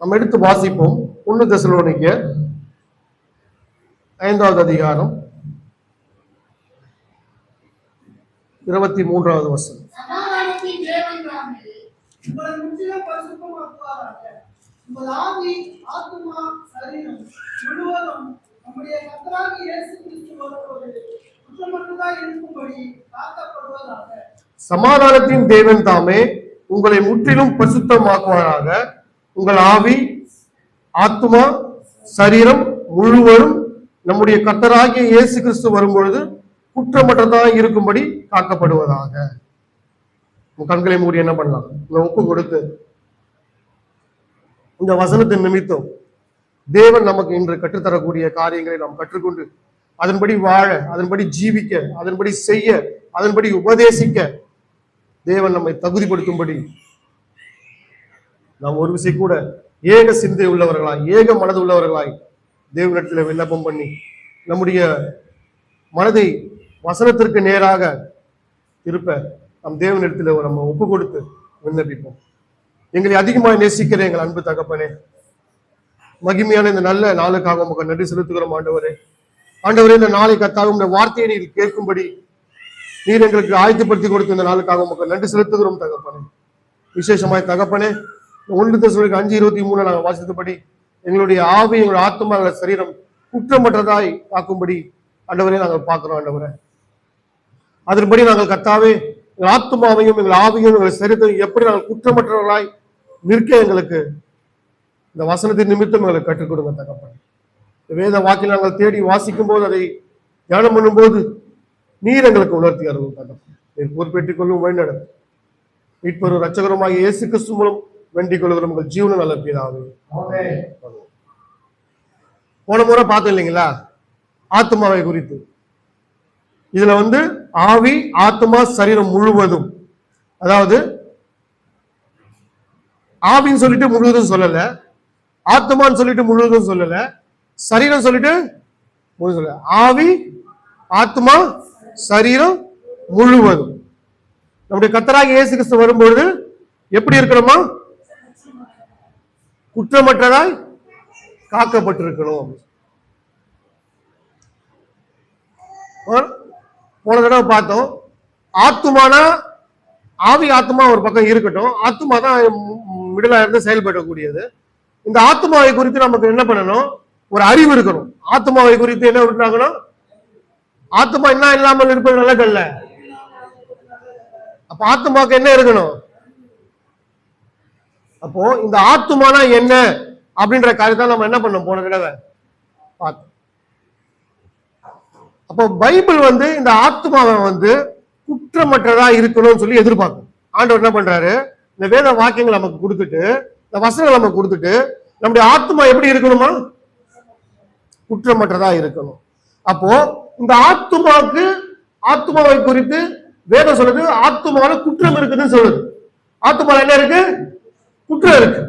நம்ம எடுத்து வாசிப்போம். 1 தெசலோனிக்கேயர் 5வது அதிகாரம் 23வது வசனம். சமாதானத்தின் தேவன் தாமே உங்களை முற்றிலும் பரிசுத்தமாக்குவாராக. உங்கள் ஆவி, ஆத்துமா, சரீரம் முழுவதும் நம்முடைய கர்த்தராகிய இயேசு கிறிஸ்து வரும்போது குற்றமற்றதாய் இருக்கும்படி காக்கப்படுவதாக. சமாதானத்தின் தேவன் தாமே உங்களை முற்றிலும் பரிசுத்தமாக்குவாராக. உங்கள் ஆவி, ஆத்துமா, சரீரம் முழுவதும் நம்முடைய கர்த்தராகிய இயேசு கிறிஸ்து வரும்பொழுது குற்றமற்றதாக இருக்கும்படி காக்கப்படுவதாக. கண்களை மூடி என்ன பண்ணலாம்? ஒப்பு கொடுத்து இந்த வசனத்தின் நிமித்தம் தேவன் நமக்கு இன்று கற்றுத்தரக்கூடிய காரியங்களை நாம் கற்றுக்கொண்டு அதன்படி வாழ, அதன்படி ஜீவிக்க, அதன்படி செய்ய, அதன்படி உபதேசிக்க தேவன் நம்மை தகுதிப்படுத்தும்படி நாம் ஒரு விசை கூட ஏக சிந்தை உள்ளவர்களாய், ஏக மனது உள்ளவர்களாய் தேவனிடத்தில் விண்ணப்பம் பண்ணி நம்முடைய மனதை வசனத்திற்கு நேராக திருப்ப நம் தேவனிடத்தில் நம்ம ஒப்பு கொடுத்து விண்ணப்பிப்போம். எங்களை அதிகமாக நேசிக்கிற எங்கள் அன்பு தகப்பனே, மகிமையான இந்த நல்ல நாளுக்காக உங்களுக்கு நன்றி செலுத்துகிறோம் ஆண்டவரே. ஆண்டவரே, இந்த நாளை கர்த்தாவே உம்முடைய வார்த்தையை நீர் கேட்கும்படி நீர் எங்களுக்கு ஆயத்தப்படுத்தி கொடுத்த இந்த நாளுக்காக உங்களுக்கு நன்றி செலுத்துகிறோம் தகப்பனே. விசேஷமாய் தகப்பனே, 1 தெசலோனிக்கேயர் 5:23 நாங்கள் வாசித்தபடி எங்களுடைய ஆவி, எங்களுடைய ஆத்மா, எங்களுடைய சரீரம் குற்றமற்றதாய் காக்கும்படி ஆண்டவரே நாங்கள் பார்க்கிறோம் ஆண்டவரே. அதன்படி நாங்கள் கர்த்தாவே எங்கள் ஆத்மாவையும் எங்கள் ஆவியும் எங்கள் சரீரத்தையும் எப்படி நாங்கள் குற்றமற்றவர்களாய் நிற்க எங்களுக்கு இந்த வசனத்தின் நிமித்தம் எங்களுக்கு கற்றுக் கொடுங்க தகப்பனே. வேத வாக்கில் நாங்கள் தேடி வாசிக்கும் போது, அதை தியானம் பண்ணும்போது நீர் எங்களுக்கு உணர்த்தி அருளும் தகப்பனே. நீர் பொறுப்பேற்றுக் கொள்ளும் வழிநடத்து மீட்பரும் இரட்சகருமாகிய இயேசு கிறிஸ்து மூலம் வேண்டிக் கொள்கிறோம் உங்கள் ஜீவன நல்ல பிதாவே. போன முறை பார்த்தோம் இல்லைங்களா ஆத்மாவை குறித்து. இதுல ஆவி, ஆத்மா, சரீரம் முழுவதும், அதாவது ஆவின்னு சொல்லிட்டு முழுவதும் சொல்லல, ஆத்மான்னு சொல்லிட்டு முழுவதும் சொல்லல, சரீரம் சொல்லிட்டு முழுவதும் சொல்லல. ஆவி, ஆத்மா, சரீரம் முழுவதும் நம்முடைய கர்த்தராகிய இயேசு கிறிஸ்து வரும்பொழுது எப்படி இருக்கணுமா? குற்றமற்றதாய் காக்கப்பட்டிருக்கணும். போன தடவை பார்த்தோம், ஆத்துமானா ஆவி, ஆத்மா ஒரு பக்கம் இருக்கட்டும், ஆத்மா தான் மிடிலா இருந்து செயல்படக்கூடியது. இந்த ஆத்மாவை குறித்து நமக்கு என்ன பண்ணணும்? ஒரு அறிவு இருக்கணும். ஆத்மாவை குறித்து என்ன விட்டுனாங்கணும்? ஆத்மா என்ன இல்லாமல் இருப்பது நல்லதல்ல. அப்ப ஆத்மாவுக்கு என்ன இருக்கணும்? அப்போ இந்த ஆத்மானா என்ன அப்படின்ற காரியத்தை நம்ம என்ன பண்ணோம் போன தடவை பார்த்தோம். அப்போ பைபிள் இந்த ஆத்மாவை குற்றமற்றதா இருக்கணும்னு சொல்லி எதிர்பார்க்கும். ஆண்டவர் என்ன பண்றாரு? இந்த வேத வாக்கியங்கள் நமக்கு கொடுத்துட்டு, இந்த வசனங்கள் நமக்கு கொடுத்துட்டு, நம்முடைய ஆத்மா எப்படி இருக்கணுமா? குற்றமற்றதா இருக்கணும். அப்போ இந்த ஆத்மாவை குறித்து வேதம் சொல்லுது, ஆத்மாவில குற்றம் இருக்குதுன்னு சொல்லுது. ஆத்மால என்ன இருக்கு? குற்றம் இருக்கு.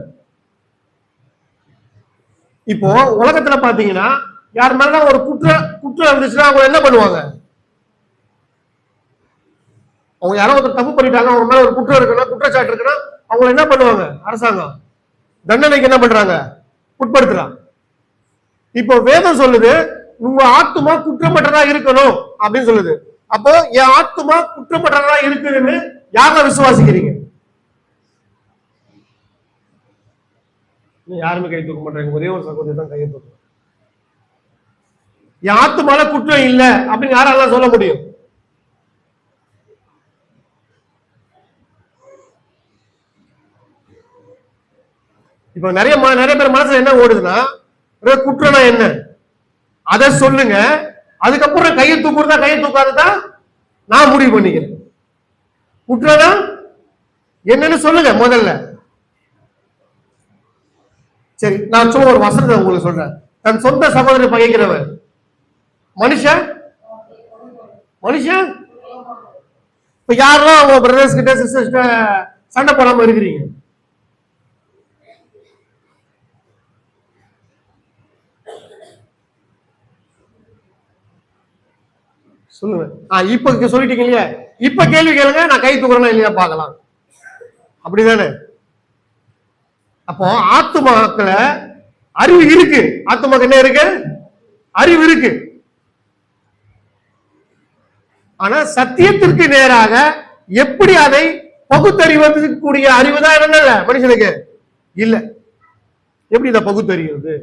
இப்போ உலகத்துல பாத்தீங்கன்னா யார் மேல ஒரு குற்றம் இருந்துச்சுன்னா அவங்க என்ன பண்ணுவாங்க? அவங்க யாரோ ஒரு தப்பு பண்ணிட்டாங்க, அவங்க மேல ஒரு குற்றம் இருக்குன்னா, குற்றச்சாட்டு இருக்குன்னா அவங்க என்ன பண்ணுவாங்க? அரசாங்கம் தண்டனைக்கு என்ன பண்றாங்க? உட்படுத்துறாங்க. இப்போ வேதம் சொல்லுது உங்க ஆத்மா குற்றமற்றதா இருக்கணும் அப்படின்னு சொல்லுது. அப்போ என் ஆத்மா குற்றமற்றதா இருக்குதுன்னு யார விசுவாசிக்கிறீங்க? யாருமே கை தூக்க மாட்டாங்க. ஒரே ஒரு சகோதரி தான் கையை தூக்க. என் ஆத்மால குற்றம் இல்ல அப்படின்னு யாரால சொல்ல முடியும்? இப்ப நிறைய பேர் மனசுல என்ன ஓடுதுன்னா, குற்றம்னா என்ன அத சொல்லுங்க, அதுக்கப்புறம் கையை தூக்குறதா கையை தூக்காததான் நான் முடிவு பண்ணிக்கிறேன். குற்றம்னா என்னன்னு சொல்லுங்க முதல்ல. சரி, நான் சொல்ல ஒரு வசனத்தை உங்களுக்கு சொல்றேன். தன் சொந்த சகோதரரை பகைக்கிறவர் மனுஷன். இப்ப யாரெல்லாம் உங்க பிரதர்ஸ் கிட்ட சிஸ்டர்ஸ் கிட்ட சண்டை போடாம இருக்கிறீங்க? சொல்லுங்க. இப்ப சொல்லிட்டீங்க இல்லையா? இப்ப கேள்வி கேளுங்க, நான் கை தூக்குறேன்னா இல்லையா பாக்கலாம். அப்படிதானே? அப்போ ஆத்துமாக்கள அறிவு இருக்கு. ஆத்துமாக்கு என்ன இருக்கு? அறிவு இருக்கு. ஆனா சத்தியத்திற்கு நேராக எப்படி அதை பகுத்தறிவதற்குரிய அறிவு தான் என்ன மனுஷனுக்கு இல்ல. எப்படி இதை பகுத்தறிவது?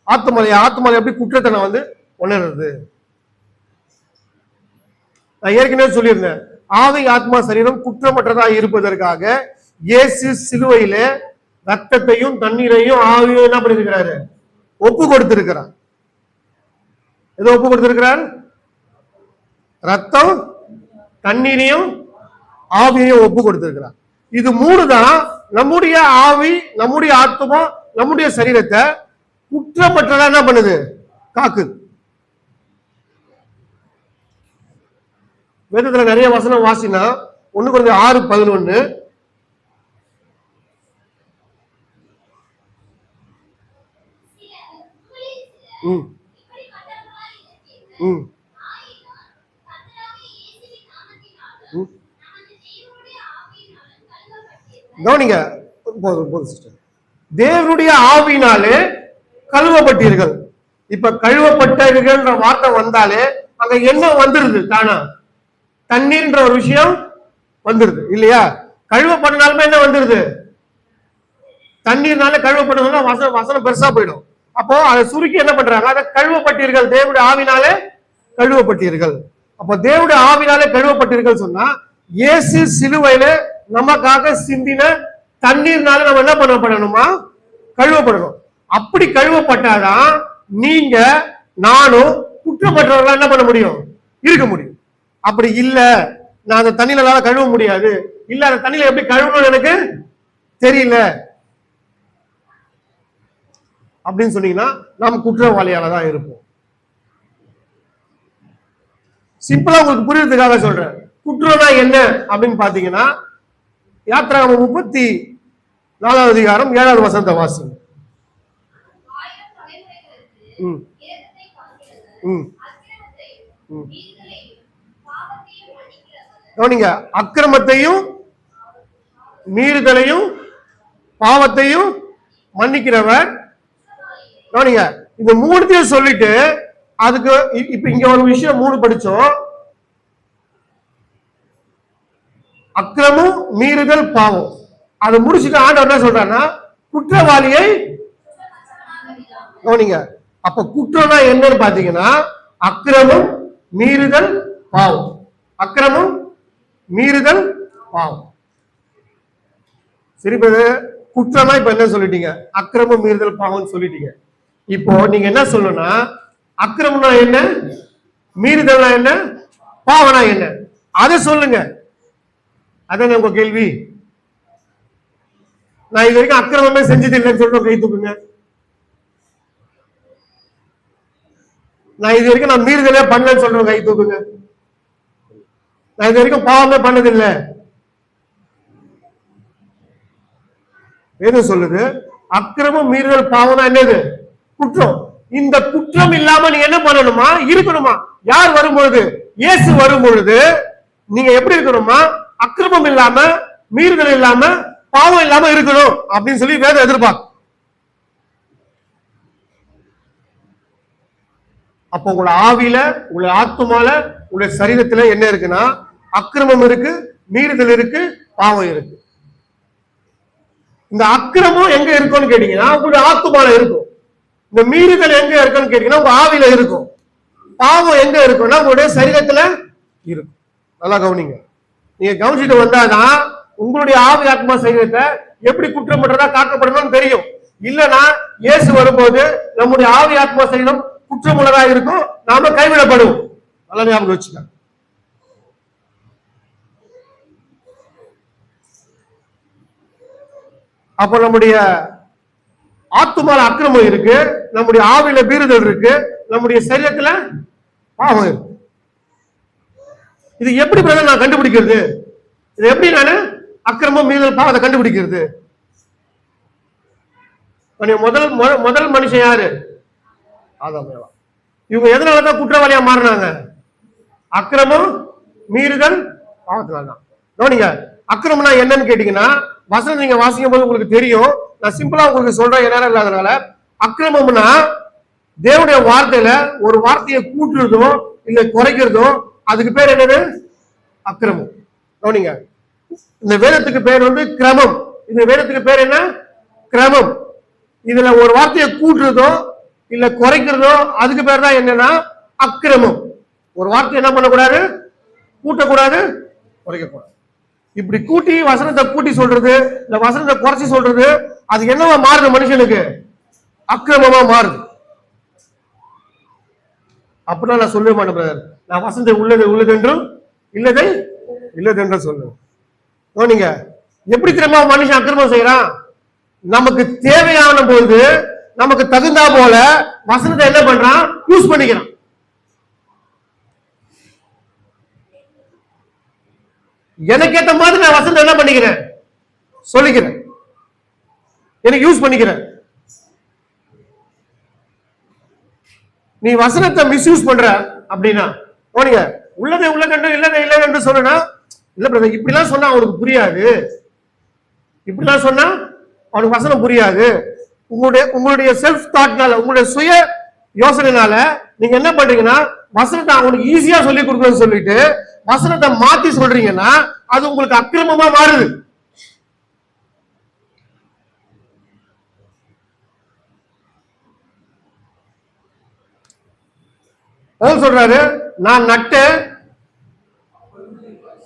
ஆத்துமலை எப்படி குற்றத்தை வந்து உணர்றது? நான் ஏற்கனவே சொல்லியிருந்தேன், ஆவி ஆத்மா சரீரம் குற்றமற்றதா இருப்பதற்காக இயேசு சிலுவையில ரத்தத்தையும் தண்ணீரையும் ஆவியும் என்ன பண்ணிருக்கிறாரு? ஒப்பு கொடுத்திருக்கிறார். ஏதோ ஒப்பு கொடுத்திருக்கிறார்? ரத்தம், தண்ணீரையும் ஆவியையும் ஒப்பு கொடுத்திருக்கிறார். இது மூணு தான் நம்முடைய ஆவி, நம்முடைய ஆத்மா, நம்முடைய சரீரத்தை குற்றமற்றதா என்ன பண்ணுது? காக்குது. வேதத்துல நிறைய வசனம் வாசினா 1 Corinthians 6:11 கவனிங்க. தேவனுடைய ஆவியினாலே கழுவப்பட்டீர்கள். இப்ப கழுவப்பட்டீர்கள் வார்த்தை வந்தாலே அங்க என்ன வந்துருது? தானா தண்ணீர்ன்ற ஒரு விஷயம் வந்துருது இல்லையா? கழுவப்பட்டனாலுமே என்ன வந்துருது? தண்ணீர்னால கழுவப்பட்டதுனால வசனம் பெருசா போயிடும். அப்போ அதை சுருக்கி என்ன பண்றாங்க? அதை கழுவப்பட்டீர்கள், தேவனுடைய ஆவினாலே கழுவப்பட்டீர்கள். அப்போ தேவனுடைய ஆவினாலே கழுவப்பட்டீர்கள் சொன்னா இயேசு சிலுவையில நமக்காக சிந்தின தண்ணீர்னால நம்ம என்ன பண்ணணுமா? கழுவப்படணும். அப்படி கழுவப்பட்டாதான் நீங்க நானும் குற்றமற்றவர்களா என்ன பண்ண முடியும்? இருக்க முடியும். அப்படி இல்ல, நான் அந்த தண்ணியில கழுவ முடியாது, இல்ல அந்த தண்ணியில எப்படி கழுவணும் எனக்கு தெரியல அப்படின்னு சொன்னீங்கன்னா நாம் குற்றவாளியால தான் இருப்போம். சிம்பிளா உங்களுக்கு புரியறதுக்காக சொல்றேன். குற்றம்னா என்ன அப்படின்னு பாத்தீங்கன்னா, யாத்திராகமம் 34வது அதிகாரம் 7வது வசனத்தை வாசிங்க. கவனிங்க, அக்கிரமத்தையும் மீறுதலையும் பாவத்தையும் மன்னிக்கிறவர். கவனிங்க, இந்த மூணுத்தையும் சொல்லிட்டு அதுக்கு இப்ப இங்க ஒரு விஷயம் 3 படிச்சோம். அக்கிரமம், மீறுதல், பாவம். அதை முடிச்சுட்டு ஆண்டவர் என்ன சொல்றாருன்னா குற்றவாளியை. கவனிங்க, அப்ப குற்றம்னா என்னன்னு பாத்தீங்கன்னா அக்கிரமம், மீறுதல், பாவம். அக்கிரமம், மீறுதல், பாவம். சரி, குற்றம்னா இப்ப என்ன சொல்லிட்டீங்க? அக்கிரமம், மீறுதல், பாவம் சொல்லிட்டீங்க. இப்போ நீங்க என்ன சொல்லணும்னா அக்கிரமம்னா என்ன, மீறுதல்னா என்ன, பாவம்னா என்ன, அதை சொல்லுங்க. அதான் உங்க கேள்வி. நான் இது வரைக்கும் அக்கிரமமே செஞ்சது இல்லைன்னு சொல்றோம், கை தூக்குங்க. நான் இது வரைக்கும் நான் மீறுதலே பண்ணலன்னு சொல்றேன், கை தூக்குங்க. நான் இது வரைக்கும் பாவமே பண்ணதில்லை. எது சொல்லுது? அக்கிரமம், மீறுதல், பாவம்னா என்னது? குற்றம். இந்த குற்றம் இல்லாம நீங்க என்ன பண்ணணுமா? இருக்கணுமா? யார் வரும்பொழுது? இயேசு வரும் பொழுது நீங்க எப்படி இருக்கணுமா? அக்கிரமம் இல்லாம, மீறுதல் இல்லாம, பாவம் இல்லாம இருக்கணும் அப்படின்னு சொல்லி வேதம் எதிர்பார்க்கும். அப்போ உங்களோட ஆவியில, உங்களோட ஆத்துமால, உங்களுடைய சரீரத்துல என்ன இருக்குன்னா அக்கிரமம் இருக்கு, மீறுதல் இருக்கு, பாவம் இருக்கு. இந்த அக்கிரமம் எங்க இருக்கும்னு கேட்டீங்கன்னா உங்களுடைய ஆத்துமால இருக்கும். இந்த மீறுதல் எங்க இருக்குன்னு கேட்டீங்கன்னா உங்க ஆவியில இருக்கும். பாவம் எங்க இருக்கும்னா உங்களுடைய சரீரத்துல இருக்கும். நல்லா கவனிங்க. நீங்க கவனிச்சுட்டு வந்தாதான் உங்களுடைய ஆவி ஆத்மா சரீரத்தை எப்படி குற்றமற்றதா காக்கப்படணும்னு தெரியும். இல்லைன்னா இயேசு வரும்போது நம்முடைய ஆவி ஆத்மா சரீரம் குற்றமுள்ளதா இருக்கும், நாம கைவிடப்படுவோம். நல்லா ஞாபகம் வச்சுக்க. அப்ப நம்முடைய ஆத்துமால அக்கிரமம் இருக்கு, நம்முடைய ஆவில மீறுதல் இருக்கு, நம்முடைய சரீரத்துல பாவம் இருக்கு. இது எப்படி நான் கண்டுபிடிக்கிறது? இது எப்படி நானு அக்கிரமம், மீறுதல், பாவத்தை கண்டுபிடிக்கிறது? முதல் மனுஷன் யாரு? ஆதாம் ஏவா. இவங்க எதனாலதான் குற்றவாளியா மாறினாங்க? அக்கிரமம், மீறுதல், பாவத்தினால்தான். கவனிங்க, அக்கிரமம்னா என்னன்னு கேட்டீங்கன்னா வசனம் நீங்க வாசிக்கும் போது உங்களுக்கு தெரியும். நான் சிம்பிளா உங்களுக்கு சொல்றேன், நேரம் இல்லாதனால. அக்கிரமம்னா தேவனுடைய வார்த்தையில ஒரு வார்த்தையை கூட்டுறதோ இல்ல குறைக்கிறதோ அதுக்கு பேர் என்னது? அக்கிரமம். கவனிங்க, இந்த வேதத்துக்கு பேர் வந்து கிரமம். இந்த வேதத்துக்கு பேர் என்ன? கிரமம். இதுல ஒரு வார்த்தையை கூட்டுறதோ இல்ல குறைக்கிறதோ அதுக்கு பேர் தான் என்னன்னா அக்கிரமம். ஒரு வார்த்தை என்ன பண்ணக்கூடாது? கூட்டக்கூடாது, குறைக்கக்கூடாது. இப்படி கூட்டி வசனத்தை கூட்டி சொல்றது இல்ல வசனத்தை குறைச்சி சொல்றது அது என்னவா மாறுது? மனுஷனுக்கு அக்கிரமமா மாறுது. அப்படின்னா நான் சொல்ல மாட்டேன் பிரதர், நான் வசனத்தை உள்ளதென்றும் இல்லதை இல்லதென்றும் சொல்லுவேன். நீங்க எப்படி திரும்ப மனுஷன் அக்கிரமம் செய்யறான்? நமக்கு தேவையான போது நமக்கு தகுந்தா போல வசனத்தை என்ன பண்றான்? யூஸ் பண்ணிக்கிறான். எனக்கு ஏத்த மாதிரி நான் வசனத்தை என்ன பண்ணிக்கிறேன்? சொல்லிக்கிறேன், எனக்கு யூஸ் பண்ணிக்கிறேன். நீ வசனத்தை மிஸ்யூஸ் பண்ற அப்படின்னா போனீங்க உள்ளதை உள்ளதென்று இல்லதை இல்லை என்று சொன்னா, இல்ல பிரதர் இப்படிலாம் சொன்னா அவனுக்கு புரியாது, இப்படிலாம் சொன்னா அவனுக்கு வசனம் புரியாது. உங்களுடைய செல்ஃப் தாட்னால, உங்களுடைய சுய யோசனைனால நீங்க என்ன பண்றீங்கன்னா வசனத்தை அவனுக்கு ஈஸியா சொல்லி கொடுக்கணும்னு சொல்லிட்டு வசனத்தை மாத்தி சொல்றீங்கன்னா அது உங்களுக்கு அக்கிரமமா மாறுது. சொல்றாரு, நான் நட்டு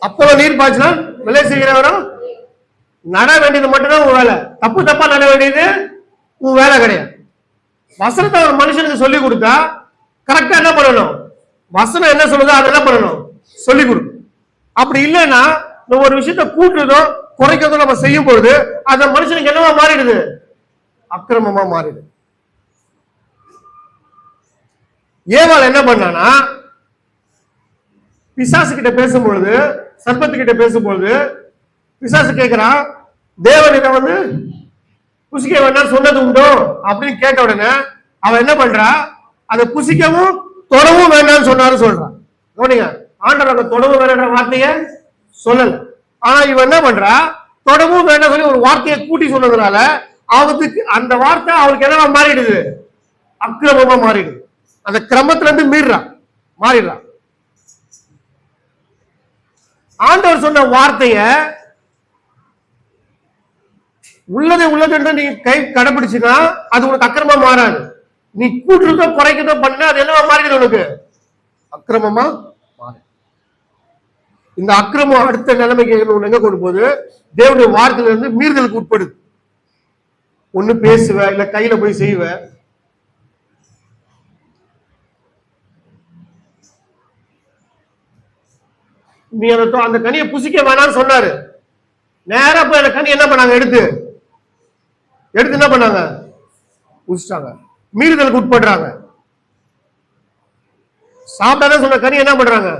அப்போ நீர் பாய்ச்சினா விலை செய்கிறவரும் நட வேண்டியது மட்டும்தான் உன் வேலை. தப்பு தப்பா நட வேண்டியது உன் வேலை கிடையாது. வசனத்தை ஒரு மனுஷனுக்கு சொல்லி கொடுத்தா கரெக்டா என்ன பண்ணணும்? வசனம் என்ன சொல்லுதோ அதை என்ன பண்ணணும்? சொல்லி கொடுக்கும். அப்படி இல்லைன்னா நம்ம ஒரு விஷயத்த கூட்டுறதோ குறைக்கிறதோ நம்ம செய்யும் பொழுது அந்த மனுஷனுக்கு என்னவா மாறிடுது? அக்கிரமமா மாறிடுது. ஏவாள் என்ன பண்ணானா, பிசாசு கிட்ட பேசும்பொழுது, சர்ப்பத்துக்கிட்ட பேசும்பொழுது பிசாசு கேட்கிறான், தேவனிட வந்து புசிக்க வேண்டாம் சொன்னது உண்டோ அப்படின்னு கேட்ட உடனே அவன் என்ன பண்றா? அதை புசிக்கவும் தொடவும் வேண்டாம்னு சொன்னாரு சொல்றான். கவனிங்க, ஆண்டவர் அந்த தொடவும் வேண்டாம் வார்த்தைய சொல்லல. ஆனா இவன் என்ன பண்றா? தொடவும் வேண்டாம் சொல்லி ஒரு வார்த்தையை கூட்டி சொன்னதுனால அவனுக்கு அந்த வார்த்தை அவளுக்கு என்னவா மாறிடுது? அக்கிரமமா மாறிடுது. அந்த கிரமத்துல இருந்து மாறிடுறான். ஆண்டவர் சொன்ன வார்த்தைய உள்ளது என்று நீ கை கடைபிடிச்சுன்னா அது உனக்கு அக்கிரமா மாறாது. நீ கூட்டுறதோ குறைக்கிறதோ பண்ண அது என்னவா மாறிடுது? உனக்கு அக்கிரமமா மாறி. இந்த அக்கிரமம் அடுத்த நிலைமைக்கு எங்க கொண்டு போகுது? தேவனுடைய வார்த்தையில இருந்து மீறுதலுக்கு உட்படுது. ஒண்ணு பேசுவ, இல்ல கையில போய் செய்வ. நீ அந்த கனியை புசிக்க வேணாம்னு சொன்னாரு. நேரா போய் அந்த கனி என்ன பண்ணாங்க? எடுத்து என்ன பண்ணாங்க? புசிச்சாங்க. மீறுதலுக்கு உட்படுறாங்க. சாப்பிடாத சொன்ன கனி என்ன பண்றாங்க?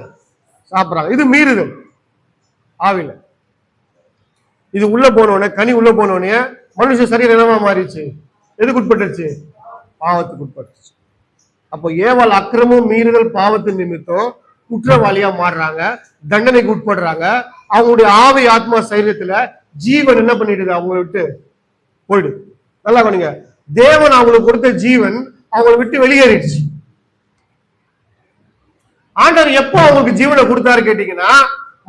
சாப்பிடுறாங்க. இது மீறுதல் ஆவில. இது உள்ள போனோடனே, கனி உள்ள போனோடனே மனுஷ சரீரம் என்னவா மாறிடுச்சு? எதுக்கு உட்பட்டுருச்சு? பாவத்துக்கு உட்பட்டுருச்சு. அப்போ ஏவாள் அக்கிரமும் மீறுதல் பாவத்தின் நிமித்தம் குற்றவாளியா மாறுறாங்க, தண்டனைக்கு உட்படுறாங்க. அவங்களுடைய ஆவி ஆத்மா சரீரத்துல ஜீவன் என்ன பண்ணிடுது? அவங்களை விட்டு போயிடுது. நல்லா பண்ணுங்க, தேவன் அவங்களுக்கு கொடுத்த ஜீவன் அவங்களை விட்டு வெளியேறிடுச்சு. ஆண்டவர் எப்போ அவங்களுக்கு ஜீவனை கொடுத்தாரு கேட்டீங்கன்னா,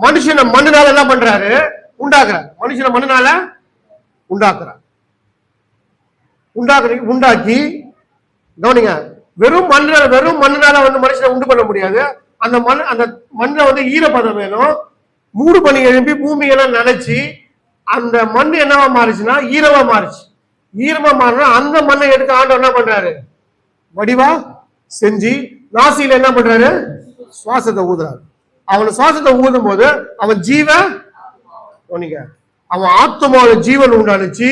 மனுஷனை மண்ணுனால என்ன பண்றாரு? உண்டாக்குறாரு. மனுஷனை மண்ணுனால உண்டாக்கி கவனிங்க, வெறும் மண்ணுனால வந்து மனுஷனை உண்டு பண்ண முடியாது. அந்த மண்ணை வந்து ஈரப்பதம் வேணும். மூடு பனி எழுப்பி பூமியெல்லாம் நினைச்சு அந்த மண் என்னவா மாறிச்சுன்னா ஈரமா மாறிச்சு. ஈரமா மாறினா அந்த மண்ணை எடுத்து ஆண்டவர் என்ன பண்றாரு? வடிவா செஞ்சு நாசியில என்ன பண்றாரு? சுவாசத்தை ஊதுறாரு. அவன் சுவாசத்தை ஊதும் போது அவன் அவன் ஆத்மாவோட ஜீவன் உண்டானுச்சு,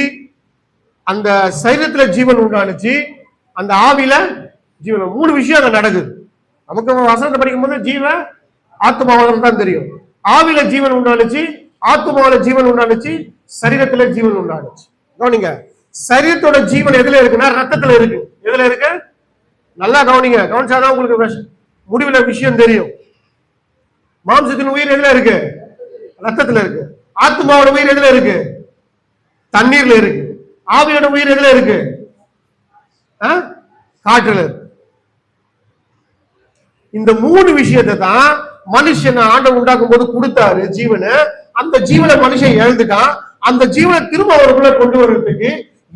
அந்த சரீரத்துல ஜீவன் உண்டானுச்சு, அந்த ஆவில ஜீவன். 3 விஷயம் அங்க நடக்குது. நமக்கு வசனத்தை படிக்கும் போது ஜீவ ஆத்மாவில தான் தெரியும். ஆவில ஜீவன் உண்டானுச்சு, ஆத்மாவில ஜீவன் உண்டானுச்சு, சரீரத்துல ஜீவன் உண்டானுச்சு. கவனிங்க, சரீரத்தோட ஜீவன் எதுல இருக்குன்னா ரத்தத்துல இருக்கு. எதுல இருக்கு? நல்லா கவனிங்க, கவனிச்சாதான் உங்களுக்கு முடிவுல விஷயம் தெரியும். மாம்சத்தின் உயிர் எதுல இருக்கு? ரத்தத்துல இருக்கு. ஆத்மாவோட உயிர் எதுல இருக்கு? தண்ணீர்ல இருக்கு. ஆவியோட உயிர் எதுல இருக்கு? காற்றுல இருக்கு. இந்த மூணு விஷயத்தை தான் மனுஷன் ஆண்டவர் உண்டாக்கும் போது கொடுத்தாரு ஜீவனை. அந்த ஜீவனை மனுஷன் இழந்துட்டான். அந்த ஜீவனை திரும்ப அவருக்குள்ள கொண்டு வர்றதுக்கு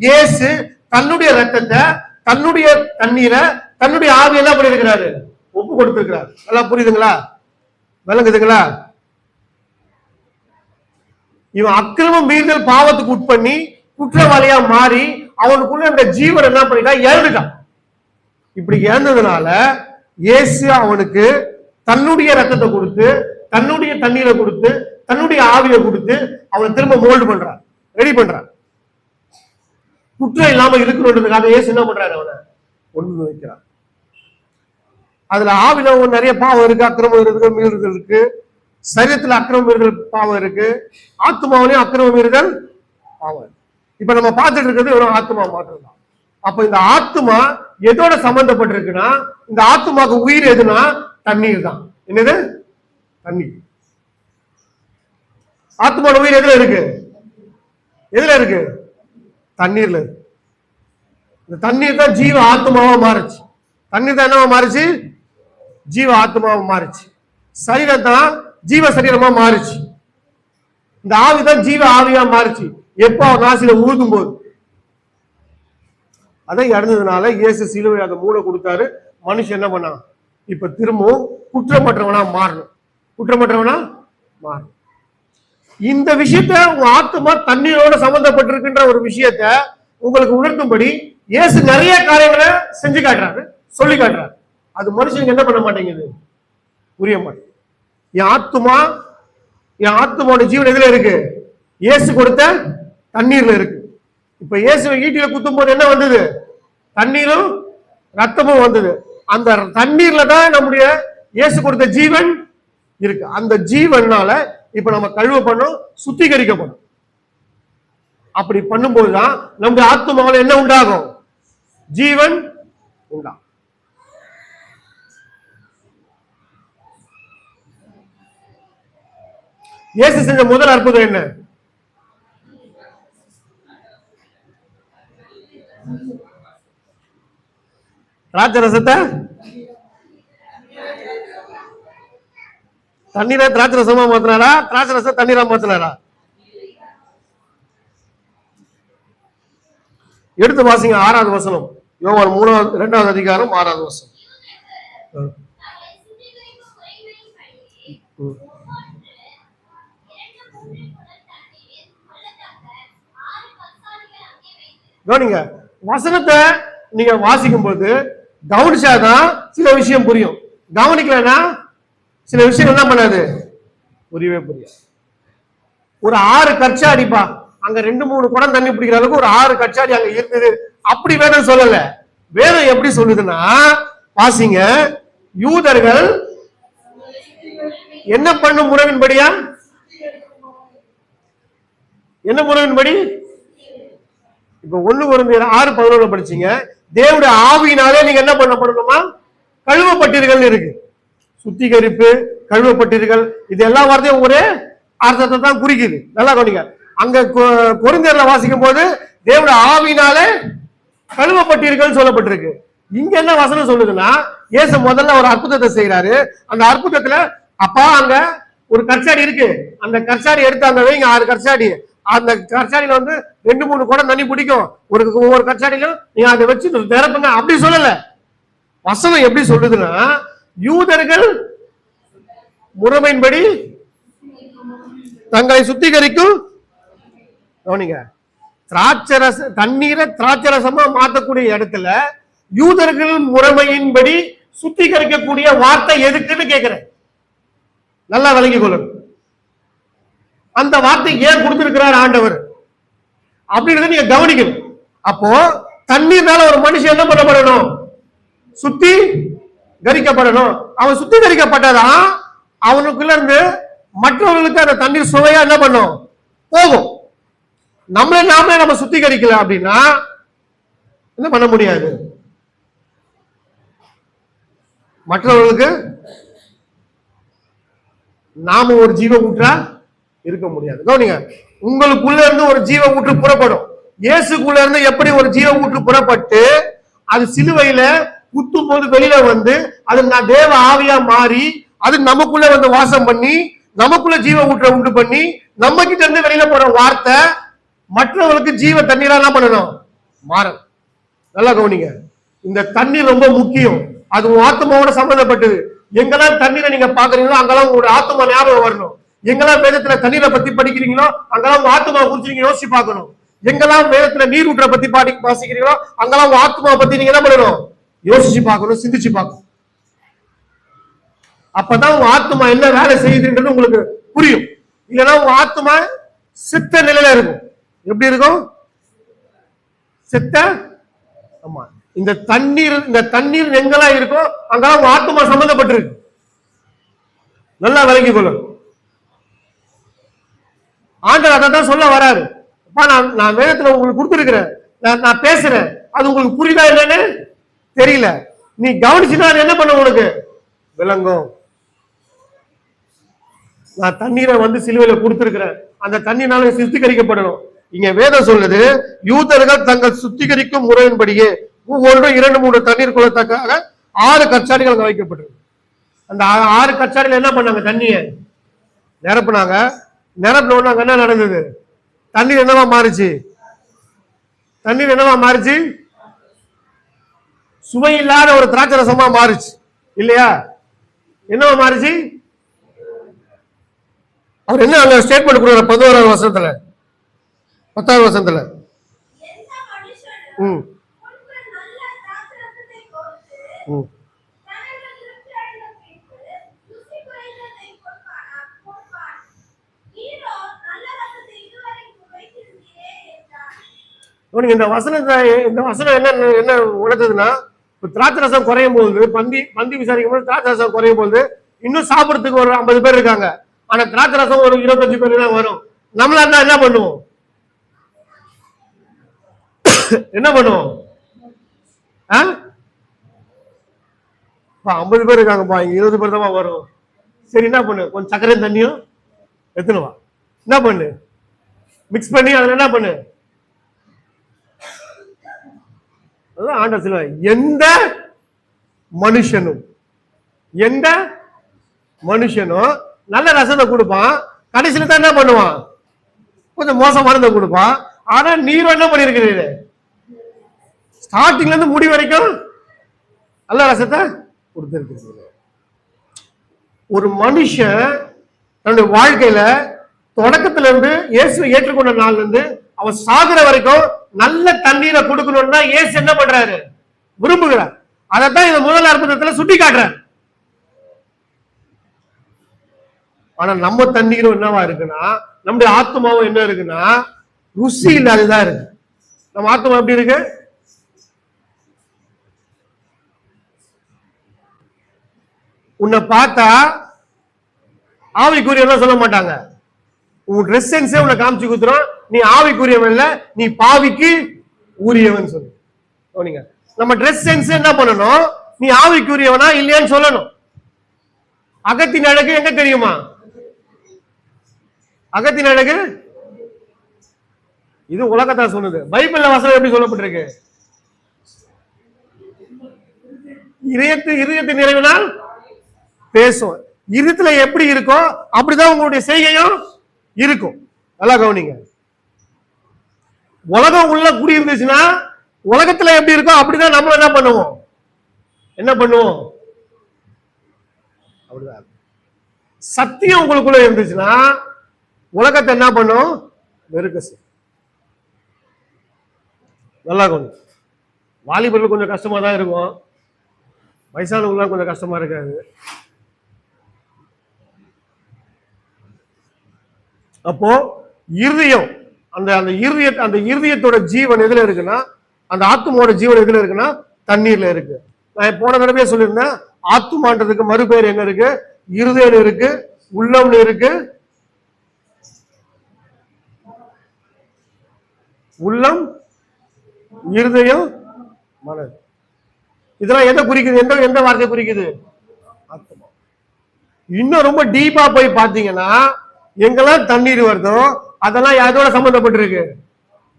இயேசு தன்னுடைய ரத்தத்தை, தன்னுடைய தண்ணீரை, தன்னுடைய ஆவி எல்லாம் பண்ணிருக்கிறாரு, ஒப்பு கொடுத்திருக்கிறார். நல்லா புரியுதுங்களா? விளங்குதுங்களா? இவன் அக்கிரமம் மீறுதல் பாவத்துக்கு உட்பண்ணி குற்றவாளியா மாறி அவனுக்குள்ள அந்த ஜீவன் என்ன பண்ணிட்டான்? இழந்துட்டான். இப்படி இழந்ததுனால இயேசு அவனுக்கு தன்னுடைய ரத்தத்தை கொடுத்து, தன்னுடைய தண்ணீரை கொடுத்து, தன்னுடைய ஆவியை கொடுத்து அவனை திரும்ப மோல்டு பண்றான், ரெடி பண்றான். குற்றம் இல்லாம இருக்கணுன்றதுக்காக இயேசு என்ன பண்றாரு? அவனை ஒன்று வைக்கிறான். அதுல ஆவில நிறைய பாவம் இருக்கு, அக்கிரமம் இருக்கு, மீறுதல் இருக்கு. சரீரத்துல அக்கிரமம் மீறுதல் பாவம் இருக்கு, ஆத்மாவிலையும் அக்கிரமம் மீறுதல் பாவம். இப்ப நம்ம பார்த்துட்டு இருக்கிறது வெறும் ஆத்மா மாத்திரம் தான். அப்ப இந்த ஆத்மா எதோட சம்பந்தப்பட்டிருக்குன்னா, இந்த ஆத்மாக்கு உயிர் எதுனா தண்ணீர் தான். என்னது? தண்ணீர். ஆத்மாவோட உயிர் எதுல இருக்கு? எதுல இருக்கு? தண்ணீர்ல இருக்கு. இந்த தண்ணீர் தான் ஜீவ ஆத்மாவா மாறுச்சு. தண்ணீர் தான் என்னவா மாறுச்சு? ஜீவ ஆத்மாவா மாறுச்சு. சரீரம் தான் ஜீவ சரீரமா மாறுச்சு. இந்த ஆவி தான் ஜீவ ஆவியா மாறுச்சு எப்போ நாசில ஊதும் போது. அதை இறந்ததுனால இயேசு சிலுவை அதை மூளை கொடுத்தாரு. மனுஷன் என்ன பண்ணான்? இப்ப திரும்பவும் குற்றமற்றவனா மாறணும். குற்றமற்றவனா மாறணும். இந்த விஷயத்த உங்க ஆத்மா தண்ணீரோட சம்பந்தப்பட்டிருக்கின்ற ஒரு விஷயத்த உங்களுக்கு உணர்த்தும்படி இயேசு நிறைய காரியங்களை செஞ்சு காட்டுறாரு, சொல்லி காட்டுறாரு. அது மனுஷனுக்கு என்ன பண்ண மாட்டேங்குது? புரிய மாட்டேங்குது. என் ஆத்மாவோட ஜீவன் எதுல இருக்கு? இயேசு கொடுத்த தண்ணீர்ல இருக்கு. இப்ப இயேசு ஈட்டில குத்தும் போது என்ன வந்தது? தண்ணீரும் ரத்தமும் வந்தது. அந்த தண்ணீர்ல தான் நம்முடைய இயேசு கொடுத்த ஜீவன் இருக்கு. அந்த ஜீவனால இப்ப நம்ம கழுவப்படும், சுத்திகரிக்கப்படும். அப்படி பண்ணும்போதுதான் நம்முடைய ஆத்மாவில என்ன உண்டாகும்? ஜீவன் உண்டாகும். இயேசு செஞ்ச முதல் அற்புதம் என்ன? திராட்சை ரசத்தை தண்ணீரை திராட்சை ரசமா மாத்தினாரா? திராட்சை ரசம் தண்ணீரா மாத்தினாரா? எடுத்து வாசிங்க 6வது வசனம். யோவான் 2வது அதிகாரம் 6வது வசனம். கவனிங்க, வசனத்தை நீங்க வாசிக்கும் போது கவனிச்சாதான் சில விஷயம் புரியும். கவனிக்கலன்னா சில விஷயம் என்ன பண்ணாது? புரியவே புரியாது. ஒரு 6 கற்சாடிப்பா, அங்க 2-3 குடம் தண்ணி பிடிக்கிற அளவுக்கு ஒரு 6 கற்சாடி அங்க இருந்தது. அப்படி வேதம் சொல்லல. வேதம் எப்படி சொல்லுதுன்னா, வாசிங்க, யூதர்கள் என்ன பண்ணும் முறையின்படியா? என்ன முறையின்படி? இப்ப 1 கொரிந்தியர் 6:11 படிச்சீங்க. தேவனுடைய ஆவியினாலே நீங்க என்ன பண்ணப்படணுமா? கழுவப்பட்டீர்கள் இருக்கு. சுத்திகரிப்பு, கழுவப்பட்டீர்கள், இது எல்லா வார்த்தையும் ஒரே அர்த்தத்தை தான் குறிக்குது. நல்லா கவனிங்க. அங்க கொரிந்தியர்ல வாசிக்கும் போது தேவனுடைய ஆவியினாலே கழுவப்பட்டீர்கள் சொல்லப்பட்டிருக்கு. இங்க என்ன வசனம் சொல்லுதுன்னா, இயேசு முதல்ல ஒரு அற்புதத்தை செய்யறாரு. அந்த அற்புதத்துல அப்பா அங்க ஒரு கற்சாடி இருக்கு, அந்த கற்சாடி எடுத்து அங்க வைங்க, 6 கற்சாடி. அந்த கற்சாடியில 2-3 குடம் தண்ணி பிடிக்கும். ஒவ்வொரு கற்சாடியிலும் நீங்க அதை வச்சு நிரப்புங்க. அப்படி சொல்லல. வசனம் எப்படி சொல்லுதுன்னா, யூதர்கள் முறைமையின்படி தங்களை சுத்திகரிக்கும். கவனிங்க, திராட்சரச தண்ணீரை திராட்சரசமா மாத்தக்கூடிய இடத்துல யூதர்கள் முறைமையின்படி சுத்திகரிக்கக்கூடிய வார்த்தை எதுக்குன்னு கேட்கிறேன். நல்லா விளங்கி கொள்ளணும். அந்த வார்த்தை ஏன் கொடுத்திருக்கிறார் ஆண்டவர் அப்படின்றத நீங்க கவனிக்கணும். அப்போ தண்ணீர்னால ஒரு மனுஷன் என்ன பண்ணப்படணும்? சுத்திகரிக்கப்படணும். அவன் சுத்திகரிக்கப்பட்டதான் அவனுக்குள்ள இருந்து மற்றவர்களுக்கு அந்த தண்ணீர் சுவையா என்ன பண்ணும்? போகும். நாமளே நம்ம சுத்திகரிக்கல அப்படின்னா என்ன பண்ண முடியாது? மற்றவர்களுக்கு நாம ஒரு ஜீவ ஊற்றா இருக்க முடியாது. கவனிங்க, உங்களுக்குள்ள இருந்து ஒரு ஜீவ ஊற்று புறப்படும். இயேசுக்குள்ள இருந்து எப்படி ஒரு ஜீவ ஊற்று புறப்பட்டு அது சிலுவையில குத்தும் போது வெளியில வந்து அது நான் தேவ ஆவியா மாறி அது நமக்குள்ள வந்து வாசம் பண்ணி நமக்குள்ள ஜீவ ஊற்ற உண்டு பண்ணி நம்ம கிட்ட இருந்து வெளியில போற வார்த்தை மற்றவங்களுக்கு ஜீவ தண்ணீரா என்ன பண்ணணும்? மாறும். நல்லா கவனிங்க, இந்த தண்ணீர் ரொம்ப முக்கியம். அது உங்க ஆத்மாவோட சம்பந்தப்பட்டது. எங்கெல்லாம் தண்ணீரை நீங்க பாக்குறீங்களோ அங்கெல்லாம் உங்களோட ஆத்மா ஞாபகம் வரணும். எங்கெல்லாம் வேதத்துல தண்ணீரை பத்தி படிக்கிறீங்களோ அங்கெல்லாம் உங்க ஆத்மா குறிச்சு நீங்க யோசிச்சு பார்க்கணும். எங்கெல்லாம் வேதத்துல நீர் ஊற்ற பத்தி வாசிக்கிறீங்களோ அங்கெல்லாம் உங்க ஆத்மா பத்தி நீங்க என்ன பண்ணணும்? யோசிச்சு பார்க்கணும், சிந்திச்சு பார்க்கணும். அப்பதான் உங்க ஆத்மா என்ன வேலை செய்யுதுன்றது உங்களுக்கு புரியும். இல்லைன்னா உங்க ஆத்மா சித்த நிலையில இருக்கும். எப்படி இருக்கும்? சித்த. ஆமா, இந்த தண்ணீர் எங்கெல்லாம் இருக்கோ அங்கெல்லாம் உங்க ஆத்மா சம்பந்தப்பட்டிருக்கு. நல்லா விளங்கிக் கொள்ளும். ஆண்டவர் அதை தான் சொல்ல வராரு. நான் வேதத்துல உங்களுக்கு கொடுத்துருக்கிறேன், நான் பேசுறேன், அது உங்களுக்கு புரியுதா என்னன்னு தெரியல. நீ கவனிச்சுனா அது என்ன பண்ண உனக்கு விளங்கும். நான் தண்ணீரை வந்து சிலுவையில கொடுத்திருக்கிறேன், அந்த தண்ணீர்னால சுத்திகரிக்கப்படணும். இங்க வேதம் சொல்லுது, யூதர்கள் தங்கள் சுத்திகரிக்கும் முறையின்படியே ஒவ்வொன்றும் 2-3 தண்ணீர் குளத்துக்காக 6 கச்சாடிகள் அங்க வைக்கப்பட்டிருக்கு. அந்த 6 கச்சாடிகள் என்ன பண்ணாங்க? தண்ணியை நிரப்புனாங்க. நிரப்பினோன்னு அங்க என்ன நடந்தது? தண்ணீர் என்னவா மாறுச்சு? தண்ணீர் என்னவா மாறுச்சு? சுவை இல்லாத ஒரு திராட்சை ரசமா மாறுச்சு இல்லையா? என்னவா மாறுச்சு? அவர் என்ன அங்க ஸ்டேட்மெண்ட் கொடுக்குற 11வது வசனத்துல 10வது வசனத்துல இந்த வசனம் என்ன உணர்த்துதுன்னா, திராட்சை ரசம் குறையும் போது பந்தி விசாரிக்கும் போது திராட்சை ரசம் குறையும் போது இன்னும் சாப்பிடறதுக்கு ஒரு 50 பேர் இருக்காங்க. ஆனா திராட்சை ரசம் ஒரு 25 பேர் தான் வரும். நம்மளா இருந்தா என்ன பண்ணுவோம்? என்ன பண்ணுவோம்? 50 பேர் இருக்காங்கப்பா, இங்க 20 பேர் தான் வரும். சரி, என்ன பண்ணு? கொஞ்சம் சர்க்கரை தண்ணியும் எத்தனுவா, என்ன பண்ணு, மிக்ஸ் பண்ணி அதுல என்ன பண்ணு. அதான் ஆண்டவர் சொல்லுவார், எந்த மனுஷனும் நல்ல ரசத்தை கொடுப்பான், கடைசியில தான் என்ன பண்ணுவான்? கொஞ்சம் மோசமானதை கொடுப்பான். ஆனா நீர் என்ன பண்ணிருக்கிறீங்க? ஸ்டார்டிங்ல இருந்து முடி வரைக்கும் நல்ல ரசத்தை கொடுத்திருக்கிறீங்க. ஒரு மனுஷன் தன்னுடைய வாழ்க்கையில தொடக்கத்துல இருந்து இயேசுவை ஏற்றுக்கொண்ட நாள்ல இருந்து அவன் சாகுற வரைக்கும் நல்ல தண்ணீரை கொடுக்கணும்னா இயேசு என்ன பண்றாரு? விரும்புகிறார். அதைத்தான் இந்த முதல் அற்புதத்துல சுட்டி காட்டுறாரு. ஆனா நம்ம தண்ணீரும் என்னவா இருக்குன்னா, நம்முடைய ஆத்மாவும் என்ன இருக்குன்னா ருசி இல்லாததான் இருக்கு. நம்ம ஆத்மா எப்படி இருக்கு? உன்னை பார்த்தா ஆவிக்குரியவன் சொல்ல மாட்டாங்க. உன் ட்ரெஸ் சென்ஸே உன்னை காமிச்சு குத்துறோம், நீ ஆவிக்குரியவன் இல்ல, நீ பாவிக்கு உரியவன் சொல்லு. நம்ம ட்ரெஸ் சென்ஸ் என்ன பண்ணணும்? நீ ஆவிக்குரியவனா இல்லையான்னு சொல்லணும். அகத்தின் அழகு எங்க தெரியுமா? அகத்தின் அழகு இது உலகத்தான் சொல்லுது. பைபிள்ல வசனம் எப்படி சொல்லப்பட்டிருக்கு? இதயத்தின் நிறைவினால் பேசும். இருத்துல எப்படி இருக்கோ அப்படிதான் உங்களுடைய செய்கையும் இருக்கும். நல்லா கவனிங்க. உலகம் உள்ள குடி இருந்துச்சுன்னா உலகத்துல எப்படி இருக்கோ அப்படிதான் நம்ம என்ன பண்ணுவோம்? அப்படிதான். சத்தியம் உங்களுக்குள்ள இருந்துச்சுன்னா உலகத்தை என்ன பண்ணும்? வெறுக்க. நல்லா கவனிங்க. வாலிபர்கள் கொஞ்சம் கஷ்டமா தான் இருக்கும், வயசானவங்களாம் கொஞ்சம் கஷ்டமா இருக்காது. அப்போ இருதயம், அந்த இருதயத்தோட ஜீவன் எதுல இருக்குன்னா, அந்த ஆத்துமாவோட ஜீவன் எதுல இருக்குன்னா தண்ணீர்ல இருக்கு. நான் போன தடவையே சொல்லியிருந்தேன், ஆத்துமான்றதுக்கு மறுபெயர் என்ன இருக்கு? இருதயம் இருக்கு, உள்ளம்னு இருக்கு. உள்ளம், இருதயம், மனது. இதெல்லாம் எதை குறிக்குது? எந்த வார்த்தை குறிக்குது? ஆத்மா. இன்னும் ரொம்ப டீப்பா போய் பாத்தீங்கன்னா எங்கெல்லாம் தண்ணீர் வருதோ அதெல்லாம் யாரோட சம்பந்தப்பட்டிருக்கு?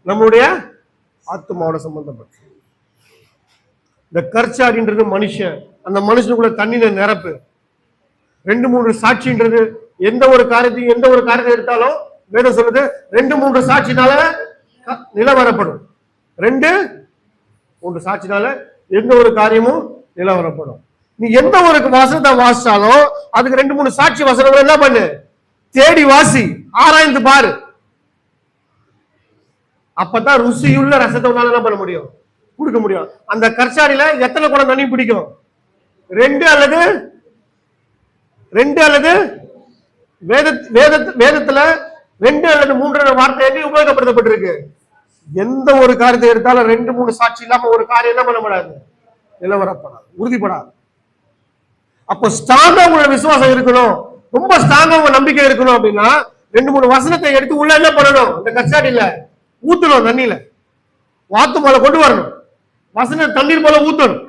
நம்முடைய ஆத்மாவோட சம்பந்தப்பட்டு. இந்த கற்சாடின்றது மனுஷன், அந்த மனுஷனுக்குள்ள தண்ணீரை நிரப்பு. 2-3 சாட்சின்றது எந்த ஒரு காரியத்தை எடுத்தாலும் வேதம் சொல்லுது 2-3 சாட்சினால நிலவரப்படும். 2-3 சாட்சினால எந்த ஒரு காரியமும் நிலவரப்படும். நீ எந்த ஒரு வசனத்தை வாசிச்சாலும் அதுக்கு 2-3 சாட்சி வசனங்கள் என்ன பண்ணு, தேடி வாசி, ஆராய்ந்து பாரு. அப்பதான் ருசியுள்ள ரசத்தை உன்னால என்ன பண்ண முடியும், கொடுக்க முடியும். அந்த கற்சாடியில எத்தனை குடம் தண்ணி பிடிக்கும்? 2 அல்லது வேதத்துல 2 அல்லது 3 வார்த்தை உபயோகப்படுத்தப்பட்டிருக்கு. எந்த ஒரு காரியத்தை எடுத்தாலும் 2-3 சாட்சி இல்லாம ஒரு காரியம் என்ன பண்ண முடியாது, நிலவரப்படாது, உறுதிப்படாது. அப்போ ஸ்ட்ராங்கா உங்களோட விசுவாசம் இருக்கணும், ரொம்ப ஸ்ட்ராங்கா உங்க நம்பிக்கை இருக்கணும் அப்படின்னா 2-3 வசனத்தை எடுத்து உள்ள என்ன பண்ணணும், இந்த கச்சாடியில ஊத்தணும், தண்ணியில வாத்து மேல கொண்டு வரணும், வசன தண்ணீர் போல ஊத்தணும்.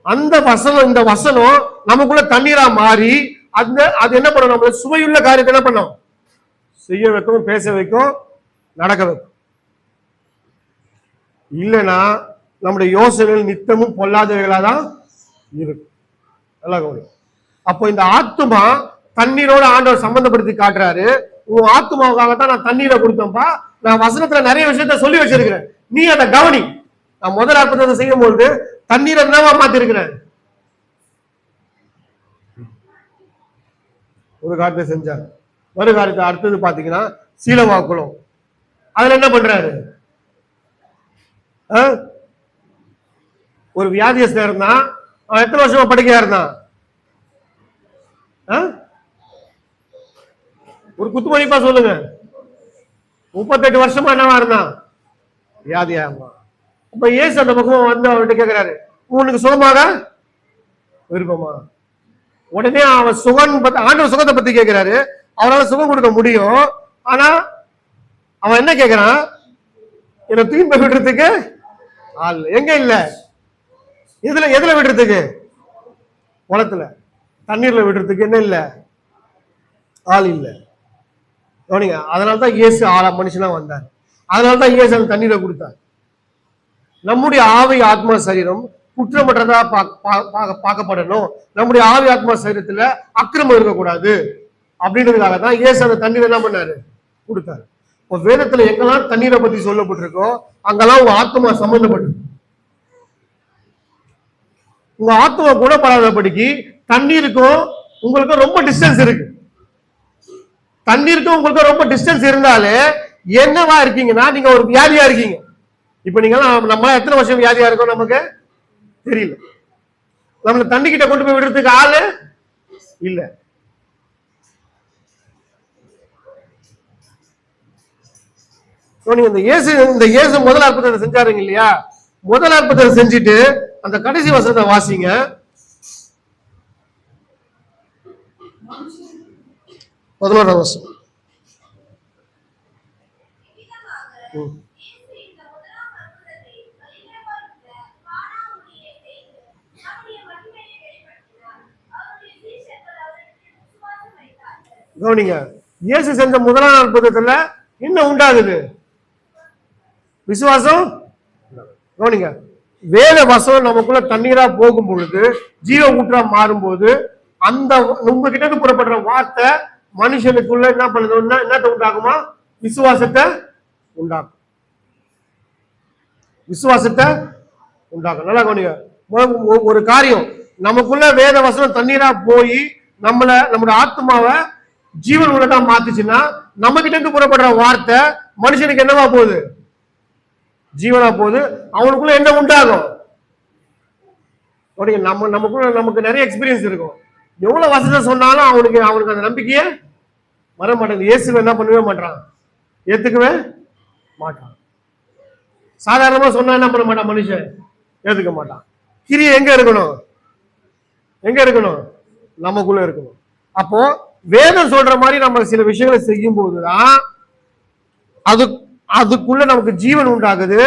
அந்த வசனம், இந்த வசனம் நமக்குள்ள தண்ணீரா மாறி அது என்ன பண்ணும், நம்மள சுவையுள்ள காரியத்தை என்ன பண்ணும், செய்ய வைக்கும், பேச வைக்கும், நடக்க வைக்கும். இல்லைன்னா நம்முடைய யோசனைகள் நித்தமும் பொல்லாதவைகளா தான் இருக்கும். நல்லா கவனிக்கும். அப்போ இந்த ஆத்துமா தண்ணீரோட ஆண்டவர் சம்பந்தப்படுத்தி காட்டுறாரு. உன் ஆத்துமாவுக்காகத்தான் நான் தண்ணீரை கொடுத்தேன்ப்பா, நான் வசனத்துல நிறைய விஷயத்த சொல்லி வச்சிருக்கிறேன், நீ அதை கவனி. நான் முதல் அற்புதத்தை செய்யும் பொழுது தண்ணீரை என்னவா மாத்தி இருக்கிறேன், ஒரு காரியத்தை செஞ்சார். ஒரு காரியத்தை அடுத்தது பாத்தீங்கன்னா சீலவாக்குளம், அதுல என்ன பண்றாரு, ஒரு வியாதியஸ்தன் இருந்தான், அவன் எத்தனை வருஷமா படுக்கையா இருந்தான், ஒரு குத்துமதிப்பா சொல்லுங்க, 38 வருஷமா என்னவா இருந்தான், வியாதியா இருந்தான். அப்ப இயேசு அந்த பக்கம் வந்து அவர்கிட்ட கேட்கிறாரு, உனக்கு சுகமாக விருப்பமா? உடனே அவன் ஆண்டவர் சுகத்தை பத்தி கேட்கிறாரு. அவனால சுகம் கொடுக்க முடியும், ஆனா அவன் என்ன கேட்கிறான், என்ன தூக்கி விடுறதுக்கு ஆள் எங்க இல்ல, எதுல விடுறதுக்கு, குளத்துல தண்ணீர்ல விடுறதுக்கு என்ன இல்ல, ஆள் இல்ல. கவனிங்க, அதனால்தான் இயேசு மனுஷனா வந்தார், அதனால்தான் இயேசு அந்த தண்ணீரை கொடுத்தார். நம்முடைய ஆவி ஆத்மா சரீரம் குற்றமற்றதா பார்க்கப்படணும், நம்முடைய ஆவி ஆத்மா சரீரத்துல அக்கிரமம் இருக்கக்கூடாது அப்படின்றதுக்காக தான் இயேசு அந்த தண்ணீரை என்ன பண்ணாரு, கொடுத்தாரு. இப்போ வேதத்துல எங்கெல்லாம் தண்ணீரை பத்தி சொல்லப்பட்டிருக்கோ அங்கெல்லாம் உங்க ஆத்மா சம்பந்தப்பட்டிருக்கு. உங்க ஆத்மா குணப்படாதபடிக்கு தண்ணீருக்கும் உங்களுக்கும் ரொம்ப டிஸ்டன்ஸ் இருக்கு. தண்ணீருக்கும் உங்களுக்கும் ரொம்ப டிஸ்டன்ஸ் இருந்தாலே என்னவா இருக்கீங்கன்னா நீங்க ஒரு வியாதியா இருக்கீங்க. இப்ப நீங்க நம்ம எத்தனை வருஷம் வியாதியா இருக்கோம் நமக்கு தெரியல, நம்மள தண்ணி கிட்ட கொண்டு போய் விடுறதுக்கு ஆளு இல்ல. இந்த இயேசு முதல் அற்புதத்தை செஞ்சாருங்க இல்லையா, முதல் அற்புதத்தை செஞ்சுட்டு அந்த கடைசி வசனத்தை வாசிங்க. முதலாவது வசனம். கவனிங்க, இயேசு செஞ்ச முதலாம் அற்புதத்துல என்ன உண்டாகுது, விசுவாசம். கவனிங்க, வேத வசனம் நமக்குள்ள தண்ணீரா போகும் பொழுது, ஜீவ ஊற்றா மாறும் போது, அந்த உங்ககிட்ட இருந்து புறப்படுற வார்த்தை மனுஷனுக்குள்ள என்ன பண்ணுதுன்னா என்னத்தை உண்டாகுமா, விசுவாசத்தை உண்டாகும். விசுவாசத்தை உண்டாகும். நல்லா கவனிங்க, ஒரு காரியம் நமக்குள்ள வேத வசனம் தண்ணீரா போய் நம்மளோட ஆத்மாவை ஜீவன் உள்ளதா மாத்துச்சுன்னா, நம்ம கிட்ட இருந்து புறப்படுற வார்த்தை மனுஷனுக்கு என்னவா போகுது, ஜீவனா போகுது. அவனுக்குள்ள என்ன உண்டாகும், நமக்கு நிறைய எக்ஸ்பீரியன்ஸ் இருக்கும். எவ்வளவு வசதி சொன்னாலும் அவனுக்கு அந்த நம்பிக்கையே வர மாட்டேங்குது. இயேசுவை என்ன பண்ணவே மாட்டான், ஏத்துக்கவே மாட்டான். சாதாரணமா சொன்னா என்ன பண்ண மாட்டான், மனுஷன் ஏத்துக்க மாட்டான். கிரியை எங்க இருக்கணும், நமக்குள்ள இருக்கணும். அப்போ வேதம் சொல்ற மாதிரி நம்ம சில விஷயங்களை செய்யும் போதுதான் அதுக்குள்ள நமக்கு ஜீவன் உண்டாகுது.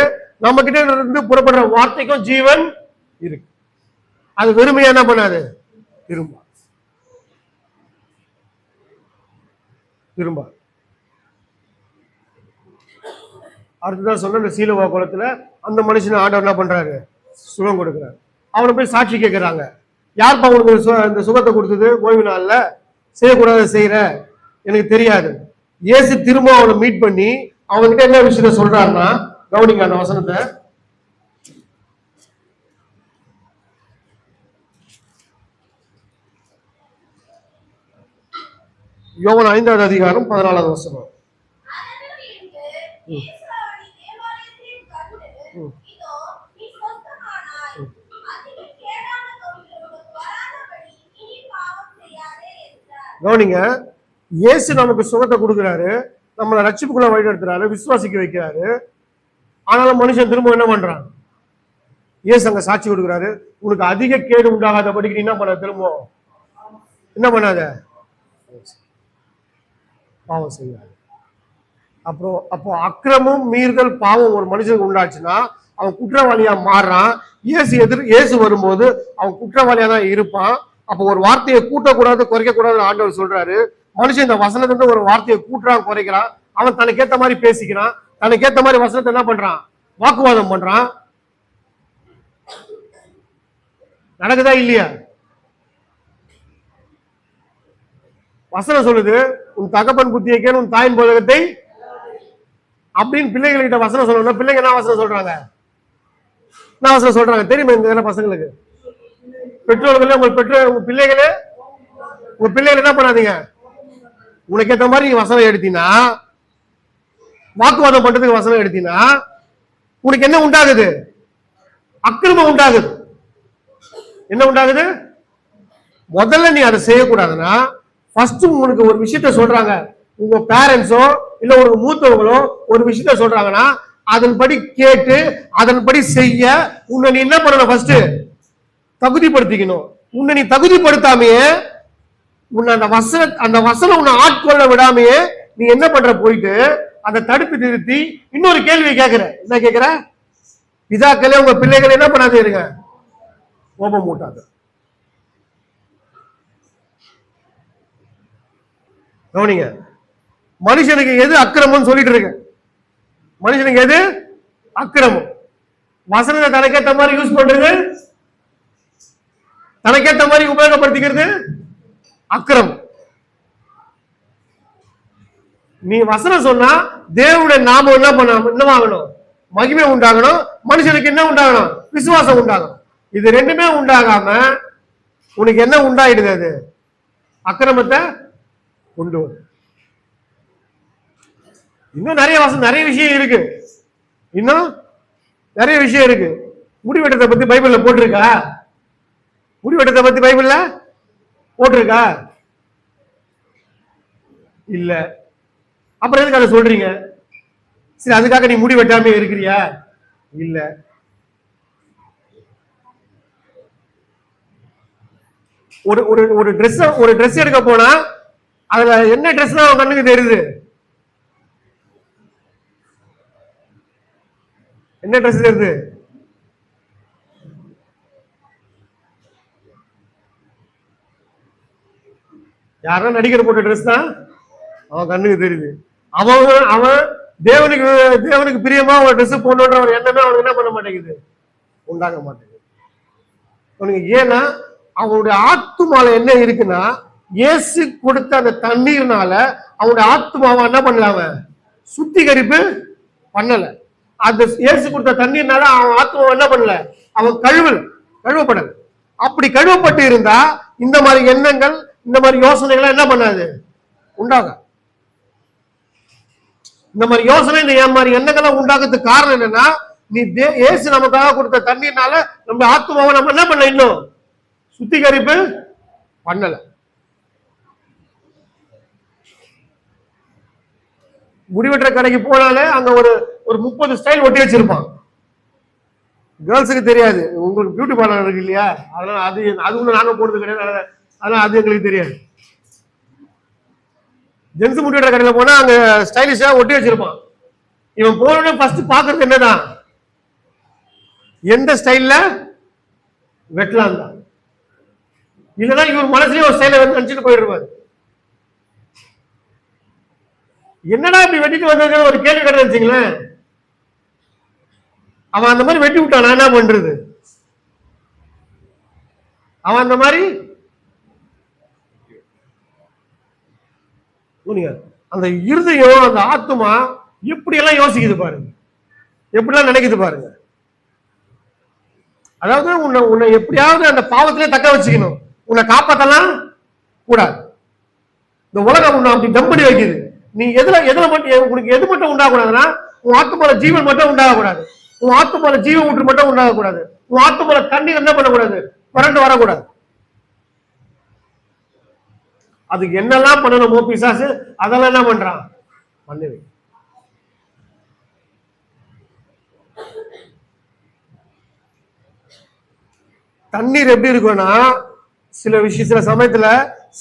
நம்ம கிட்ட இருந்து புறப்படுற வார்த்தைக்கும் ஜீவன் இருக்கு. அது வெறுமையா என்ன பண்ணாது, திரும்ப. திரும்ப. அடுத்ததான் சொன்ன இந்த சீலோவா குளத்துல அந்த மனுஷனை ஆண்டவர் என்ன பண்றாரு? சுகம் கொடுக்குறாரு. அவனை போய் சாட்சி கேட்கிறாங்க. யாருப்பா அவனுக்கு இந்த சுகத்தை கொடுத்தது? ஓய்வு நாள்ல செய்யக்கூடாத செய்யற, எனக்கு தெரியாது. இயேசு திரும்ப அவனை மீட் பண்ணி அவன்கிட்ட என்ன விஷயத்த சொல்றாருன்னா, கவனிங்க அந்த வசனத்தை. யோவான் 5வது அதிகாரம் 14வது வசனம். கவனிங்க, இயேசு நமக்கு சுகத்தை கொடுக்கிறாரு, நம்மளை ரட்சிப்புக்குள்ள வழிநடத்துறாரு, விசுவாசிக்க வைக்கிறாரு. ஆனாலும் மனுஷன் திரும்ப என்ன பண்றான்? இயேசு அங்க சாட்சி கொடுக்கிறாரு, உனக்கு அதிக கேடு உண்டாகாதபடிக்கு நீ என்ன பண்ண? திரும்ப என்ன பண்ணாத? பாவம் செய்யாது. அப்போ அக்கிரமும் மீறுதல் பாவம் ஒரு மனுஷனுக்கு உண்டாச்சுன்னா அவன் குற்றவாளியா மாறுறான். இயேசு வரும்போது அவன் குற்றவாளியா தான் இருப்பான். அப்போ ஒரு வார்த்தையை கூட்டக்கூடாது, குறைக்க கூடாது ஆண்டவர் சொல்றாரு. மனுஷன் இந்த வசனத்துல ஒரு வார்த்தையை கூட்டுறான், குறைக்கிறான். அவன் தனக்கேத்த மாதிரி பேசிக்கிறான், தனக்கேத்த மாதிரி வசனத்தை என்ன பண்றான்? வாக்குவாதம் பண்றான். நடக்குதா இல்லையா? வசனம் சொல்லுது, உன் தகப்பன் புத்தியை கேள், உன் தாயின் போதகத்தை அப்படின்னு பிள்ளைகள்கிட்ட வசனம் சொல்லணும். பிள்ளைங்க என்ன வசனம் சொல்றாங்க? என்ன வசனம் சொல்றாங்க தெரியுமா? இந்த பசங்களுக்கு பெற்றோர்களே, உங்க பிள்ளைகளே, உங்க பிள்ளைகள் என்ன பண்ணாதீங்க, உனக்கு ஏற்ற மாதிரி நீங்க வசனம் எடுத்தீங்கன்னா, வாக்குவாதம் பண்றதுக்கு வசனம் எடுத்தீங்கன்னா உனக்கு என்ன உண்டாகுது? அக்கிரமம் உண்டாகுது. என்ன உண்டாகுது? முதல்ல நீ அதை செய்யக்கூடாதுன்னா, ஃபர்ஸ்ட் உனக்கு ஒரு விஷயத்த சொல்றாங்க, உங்க பேரண்ட்ஸோ இல்ல ஒரு மூத்தவங்களோ ஒரு விஷயத்த சொல்றாங்கன்னா அதன்படி கேட்டு அதன்படி செய்ய உன்னை நீ என்ன பண்ணணும்? ஃபர்ஸ்ட் தகுதிப்படுத்திக்கணும். உன்னை நீ தகுதிப்படுத்தாமையே, உன்னை அந்த வசனம் உன்னை ஆட்கொள்ள விடாமையே நீ என்ன பண்ற? போயிட்டு அதை தடுத்து நிறுத்தி இன்னொரு கேள்வியை கேட்கிற. என்ன கேட்கிற? பிதாக்களே உங்க பிள்ளைகளை என்ன பண்ணாதீங்க, கோபம் மூட்டாது. கவனிங்க, மனுஷனுக்கு எது அக்கிரமம் சொல்லிட்டு இருக்கு? மனுஷனுக்கு எது அக்கிரமம்? வசனத்தை தனக்கேற்ற மாதிரி யூஸ் பண்றது, தனக்கேற்ற மாதிரி உபயோகப்படுத்திக்கிறது அக்கிரமம். நீ வசனம் சொன்னா தேவனுடைய நாமம் என்ன ஆகணும்? மகிமை உண்டாகணும். மனுஷனுக்கு என்ன உண்டாகணும்? விசுவாசம் உண்டாகணும். இது ரெண்டுமே உண்டாகாம உனக்கு என்ன உண்டாயிடுது? அது அக்கிரமத்தை கொண்டு வரும். இன்னும் நிறைய விஷயம் இருக்கு. இன்னும் நிறைய விஷயம் இருக்கு. முடிவெட்டத்தை பத்தி பைபிள்ல போட்டிருக்கா? முடிவெட்டத்தை பத்தி பைபிள்ல போட்டிருக்கா? இல்ல. அப்புறம் எதுக்கு அதை சொல்றீங்க? சரி, அதுக்காக நீ முடி வெட்டாம இருக்கிறியா? இல்ல. ஒரு ட்ரெஸ் எடுக்க போனா அதுல என்ன ட்ரெஸ் தான் கண்ணுக்கு தெரியுது? என்ன ட்ரெஸ் தெரியுது? யாரும் நடிகர் போட்ட ட்ரெஸ் தான் அவன் கண்ணுக்கு தெரியுது. அவன் தேவனுக்கு பிரியமா ஒரு ட்ரெஸ் போடணுன்ற ஒரு எண்ணமே அவனுக்கு என்ன பண்ண மாட்டேங்குது? உண்டாக மாட்டேங்குது. அவனுக்கு ஏன்னா அவனுடைய ஆத்துமால என்ன இருக்குன்னா, இயேசு கொடுத்த அந்த தண்ணீர்னால அவனுடைய ஆத்துமாவை என்ன பண்ணலாம சுத்திகரிப்பு பண்ணல. அந்த இயேசு கொடுத்த தண்ணீர்னால அவன் ஆத்துமாவை என்ன பண்ணல, அவன் கழுவப்படல. அப்படி கழுவப்பட்டு இருந்தா இந்த மாதிரி எண்ணங்கள், இந்த மாதிரி யோசனைகள் என்ன பண்ணாது? உண்டாக. இந்த மாதிரி யோசனை, இந்த மாதிரி எண்ணங்கள்லாம் உண்டாகிறதுக்கு காரணம் என்னன்னா, நீ இயேசு நமக்காக கொடுத்த தண்ணீர்னால நம்ம ஆத்துமாவை நம்ம என்ன பண்ணல, இன்னும் சுத்திகரிப்பு பண்ணல. முடிவெற்ற கடைக்கு போனாலே அங்க ஒரு 30 ஸ்டைல் ஒட்டி வச்சிருப்பான். கேர்ள்ஸுக்கு தெரியாது, உங்களுக்கு பியூட்டி பார்லர் இருக்கு இல்லையா, அதனால அது ஒண்ணு நாங்க போடுறது கிடையாது, அதனால அது எங்களுக்கு தெரியாது. ஜென்ஸ் முடிவெற்ற கடையில போனா அங்க ஸ்டைலிஷா ஒட்டி வச்சிருப்பான். இவன் போன ஃபர்ஸ்ட் பாக்குறது என்னதான், எந்த ஸ்டைல்ல வெட்டலாம் தான். இல்லைன்னா இவர் மனசுலயே ஒரு ஸ்டைல நினைச்சிட்டு போயிடுவாரு. என்னடா இப்படி வெட்டிட்டு வந்திருக்க ஒரு கேள்வி கேட்டு வச்சுங்களேன். அவன் அந்த மாதிரி வெட்டி விட்டான், நான் என்ன பண்றது? அவன் அந்த மாதிரி அந்த இருதயம், அந்த ஆத்துமா எப்படி எல்லாம் யோசிக்குது பாருங்க, எப்படி எல்லாம் நினைக்குது பாருங்க. அதாவது உன்னை எப்படியாவது அந்த பாவத்திலே தக்க வச்சுக்கணும், உன்னை காப்பாத்தலாம் கூடாது. இந்த உலகம் உன்னை அப்படி டம்படி வைக்குது. நீ எதுல மட்டும் உனக்கு எது மட்டும் உண்டாகக்கூடாதுன்னா, உன் ஆத்துமால ஜீவன் மட்டும் உண்டாகக்கூடாது, உன் ஆத்துமால ஜீவன் ஊற்று மட்டும் உண்டாகக்கூடாது, உன் ஆத்துமால தண்ணீர் என்ன பண்ணக்கூடாது, வறண்டு வரக்கூடாது. அதுக்கு என்னெல்லாம் பண்ணணுமோ பிசாசு அதெல்லாம் என்ன பண்றான், பண்ணுவே. தண்ணீர் எப்படி இருக்கும்னா, சில சமயத்துல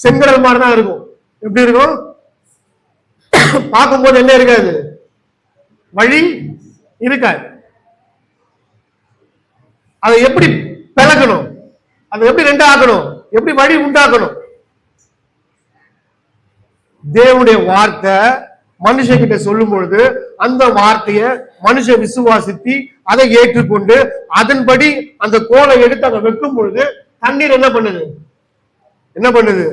செங்கடல் மாதிரி தான் இருக்கும். எப்படி இருக்கும்? பார்க்கும்போது என்ன இருக்காது, வழி இருக்காது. அதை எப்படி பிளக்கணும், அதை எப்படி ரெண்டா ஆக்கணும், எப்படி வழி உண்டாக்கணும்? தேவனுடைய வார்த்தை மனுஷங்கிட்ட சொல்லும் பொழுது அந்த வார்த்தையை மனுஷன் விசுவாசித்து அதை ஏற்றுக்கொண்டு அதன்படி அந்த கோலை எடுத்து அங்க வைக்கும் பொழுது தண்ணீர் என்ன பண்ணுது, என்ன பண்ணுது?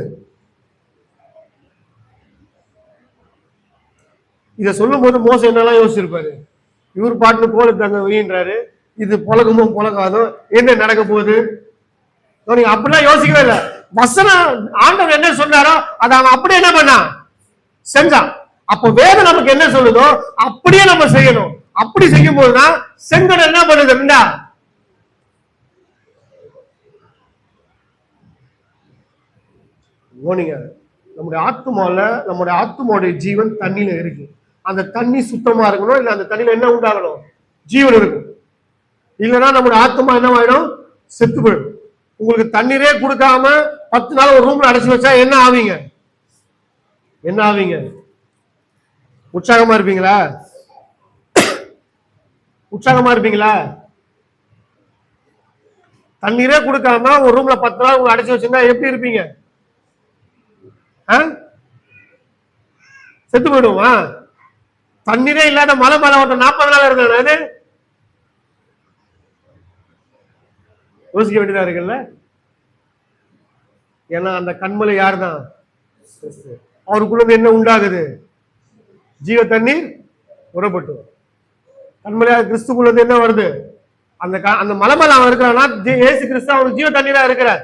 இத சொல்லும் போது மோசம் என்னெல்லாம் யோசிச்சிருப்பாரு. இவர் பாட்டுல கோலை தங்க வைன்றாரு, இது புலகுமோ புலகாதோ, என்ன நடக்க போகுது? நீங்க அப்படிலாம் யோசிக்கவே இல்லை. வசனம் ஆண்டவர் என்ன சொன்னாரோ அதை அவன் அப்படியே என்ன பண்ணான், செஞ்சான். அப்போ வேதம் நமக்கு என்ன சொல்லுதோ அப்படியே நம்ம செய்யணும். அப்படி செய்யும் போதுதான் செங்கடல் என்ன பண்ணுது, நம்முடைய ஆத்துமால, நம்முடைய ஆத்துமாவுடைய ஜீவன் தண்ணியில இருக்கு. அந்த தண்ணி சுத்தமா இருக்கணும், இல்ல அந்த தண்ணியில என்ன உண்டாகணும், ஜீவன் இருக்கும். இல்லைன்னா நம்முடைய ஆத்துமா என்ன ஆயிடும், செத்து போயிடும். உங்களுக்கு தண்ணீரே கொடுக்காம 10 நாள் ஒரு ரூம்ல அடைச்சு வச்சா என்ன ஆவீங்க, என்ன ஆவீங்க? உற்சாகமா இருப்பீங்களா? உற்சாகமா இருப்பீங்களா? தண்ணீரே கொடுக்காம ஒரு ரூம்ல 10 நாள் உங்களை அடைச்சு வச்சிருந்தா எப்படி இருப்பீங்க? செத்து போயிடுமா? தண்ணீரே இல்லாத மலை மேல 40 நாள் இருந்தானே, யோசிக்க வேண்டியதா இருக்குல்ல. ஏன்னா அந்த கண்மலை யார் தான், அவருக்குள்ள என்ன உண்டாகுது, ஜீவ தண்ணீர் புறப்பட்டு. கண்மலையா கிறிஸ்துக்குள்ள என்ன வருது, அந்த மலை மேல அவன் இருக்கிறான்னா ஏசு கிறிஸ்து அவனுக்கு ஜீவ தண்ணீரா இருக்கிறார்.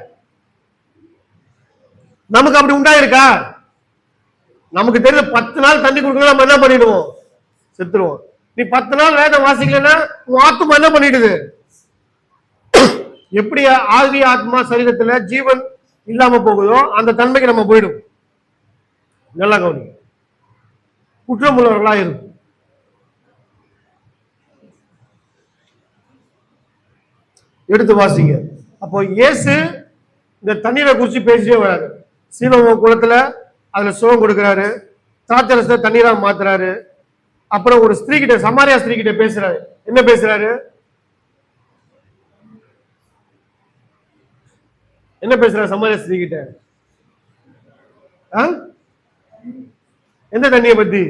நமக்கு அப்படி உண்டாயிருக்கா? நமக்கு தெரிஞ்ச 10 நாள் தண்ணி கொடுக்கணும், நம்ம என்ன பண்ணிடுவோம், செத்துருவோம். நீ 10 நாள் வேதம் வாசிக்கலன்னா உன் ஆத்மா என்ன பண்ணிடுது? எப்படி ஆதி ஆத்மா சரீரத்துல ஜீவன் இல்லாம போகுதோ அந்த தன்மைக்கு நம்ம போயிடும். நல்லா கவனி, குற்றமுள்ளவர்களா இருக்கும். எடுத்து வாசிங்க. அப்போ இயேசு இந்த தண்ணீரை குறிச்சு பேசிட்டே வராரு. சீலோவ குளத்துல அதுல சுகம் கொடுக்கிறாரு, திராட்சரசத்தை தண்ணீரா மாத்துறாரு. அப்புறம் ஒரு ஸ்திரீ கிட்ட, சமாரியா ஸ்திரீ கிட்ட பேசுறாரு. என்ன பேசுறாரு, என்ன பேசுறாரு சமாரியா ஸ்திரீ கிட்ட? எந்த தண்ணியை பத்தி?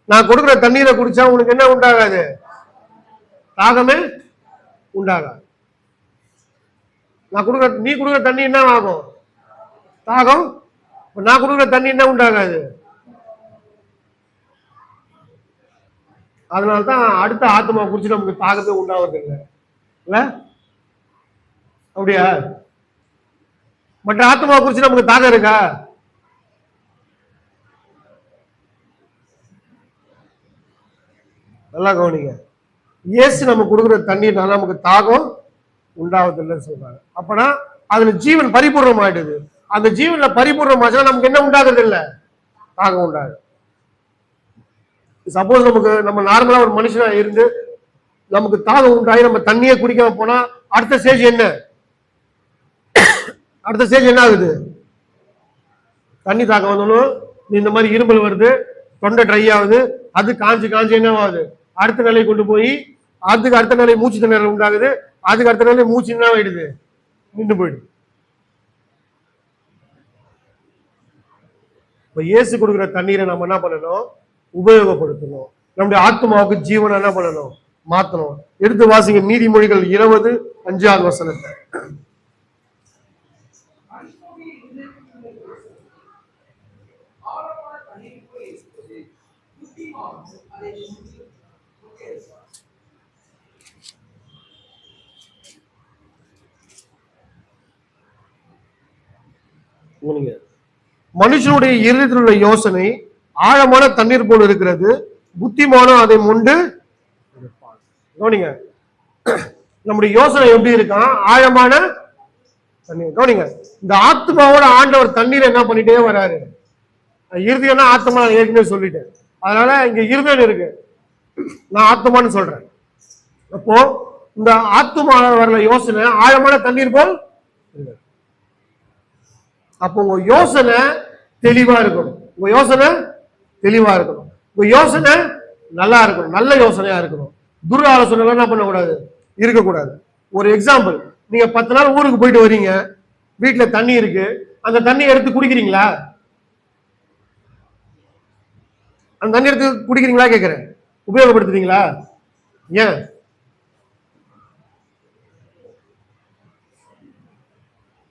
நான் கொடுக்குற தண்ணீரை குடிச்சா உனக்கு என்ன உண்டாகாது, தாகமே உண்டாகாது. நீ கொடுக்குற தண்ணி என்ன ஆகும், தாகம். நான் கொடுக்குற தண்ணி என்ன உண்டாகாது. அதனால்தான் அடுத்த ஆத்மா குடிச்சு நமக்கு தாகத்தை உண்டாவது இல்ல, அப்படியா? மற்ற ஆத்மா குறிச்சு நமக்கு தாகம் இருக்கா? நல்லா கவனிங்க. இயேசு நம்ம கொடுக்குற தண்ணீர்னால நமக்கு தாகம் உண்டாவதில்லைன்னு சொல்றாங்க. அப்பனா அதுல ஜீவன் பரிபூர்ணம் ஆயிடுது. அந்த ஜீவன்ல பரிபூர்ணமாச்சுன்னா நமக்கு என்ன உண்டாகுறது இல்ல, தாகம் உண்டாகுது. சப்போஸ் நம்ம நார்மலா ஒரு மனுஷனா இருந்து நமக்கு தாகம் உண்டாகி நம்ம தண்ணியே குடிக்காம போனா அடுத்த ஸ்டேஜ் என்ன, அடுத்த ஸ்டேஜ் என்ன ஆகுது? தண்ணி தாக்கம் வந்தாலும் இந்த மாதிரி இருமல் வருது, தொண்டை ட்ரை ஆகுது, அது காஞ்சி காஞ்சி என்ன ஆகுது, அடுத்த நிலையை கொண்டு போய் அதுக்கு அடுத்த நிலை மூச்சு திணறல் உண்டாகுது, அதுக்கு அடுத்த நிலை மூச்சு என்ன ஆயிடுது, நின்று போயிடுது. இப்ப இயேசு கொடுக்குற தண்ணீரை நம்ம என்ன பண்ணணும்? உபயோகப்படுத்தணும். நம்முடைய ஆத்மாவுக்கு ஜீவனை என்ன பண்ணணும்? மாத்தணும். எடுத்து வாசிங்க நீதிமொழிகள் 20:5 வசனத்தை. மனுஷனுடைய இருதயத்தில் உள்ள யோசனை ஆழமான தண்ணீர் போல் இருக்கிறது, புத்திமானோ அதை முண்டு. கவனிங்க, நம்முடைய யோசனை எப்படி இருக்கான்? ஆழமான தண்ணீர். கவனிங்க, இந்த ஆத்மாவோட ஆண்டவர் தண்ணீரை என்ன பண்ணிட்டே வராரு? இருதயம்னா ஆத்மா, நான் ஏற்கனவே சொல்லிட்டேன். அதனால இங்க இருதயம் இருக்கு, நான் ஆத்மான்னு சொல்றேன். அப்போ இந்த ஆத்மா வரல யோசனை ஆழமான தண்ணீர் போல். அப்போ உங்க யோசனை தெளிவா இருக்கணும். உங்க யோசனை தெளிவா இருக்கணும். உங்க யோசனை நல்லா இருக்கணும், நல்ல யோசனையா இருக்கணும். துர் ஆலோசனை என்ன பண்ணக்கூடாது? இருக்கக்கூடாது. ஒரு எக்ஸாம்பிள், நீங்க 10 நாள் ஊருக்கு போயிட்டு வரீங்க, வீட்டுல தண்ணி இருக்கு, அந்த தண்ணி எடுத்து குடிக்கிறீங்களா? அந்த தண்ணி எடுத்து குடிக்கிறீங்களா கேட்கிறேன். உபயோகப்படுத்துறீங்களா? ஏன்?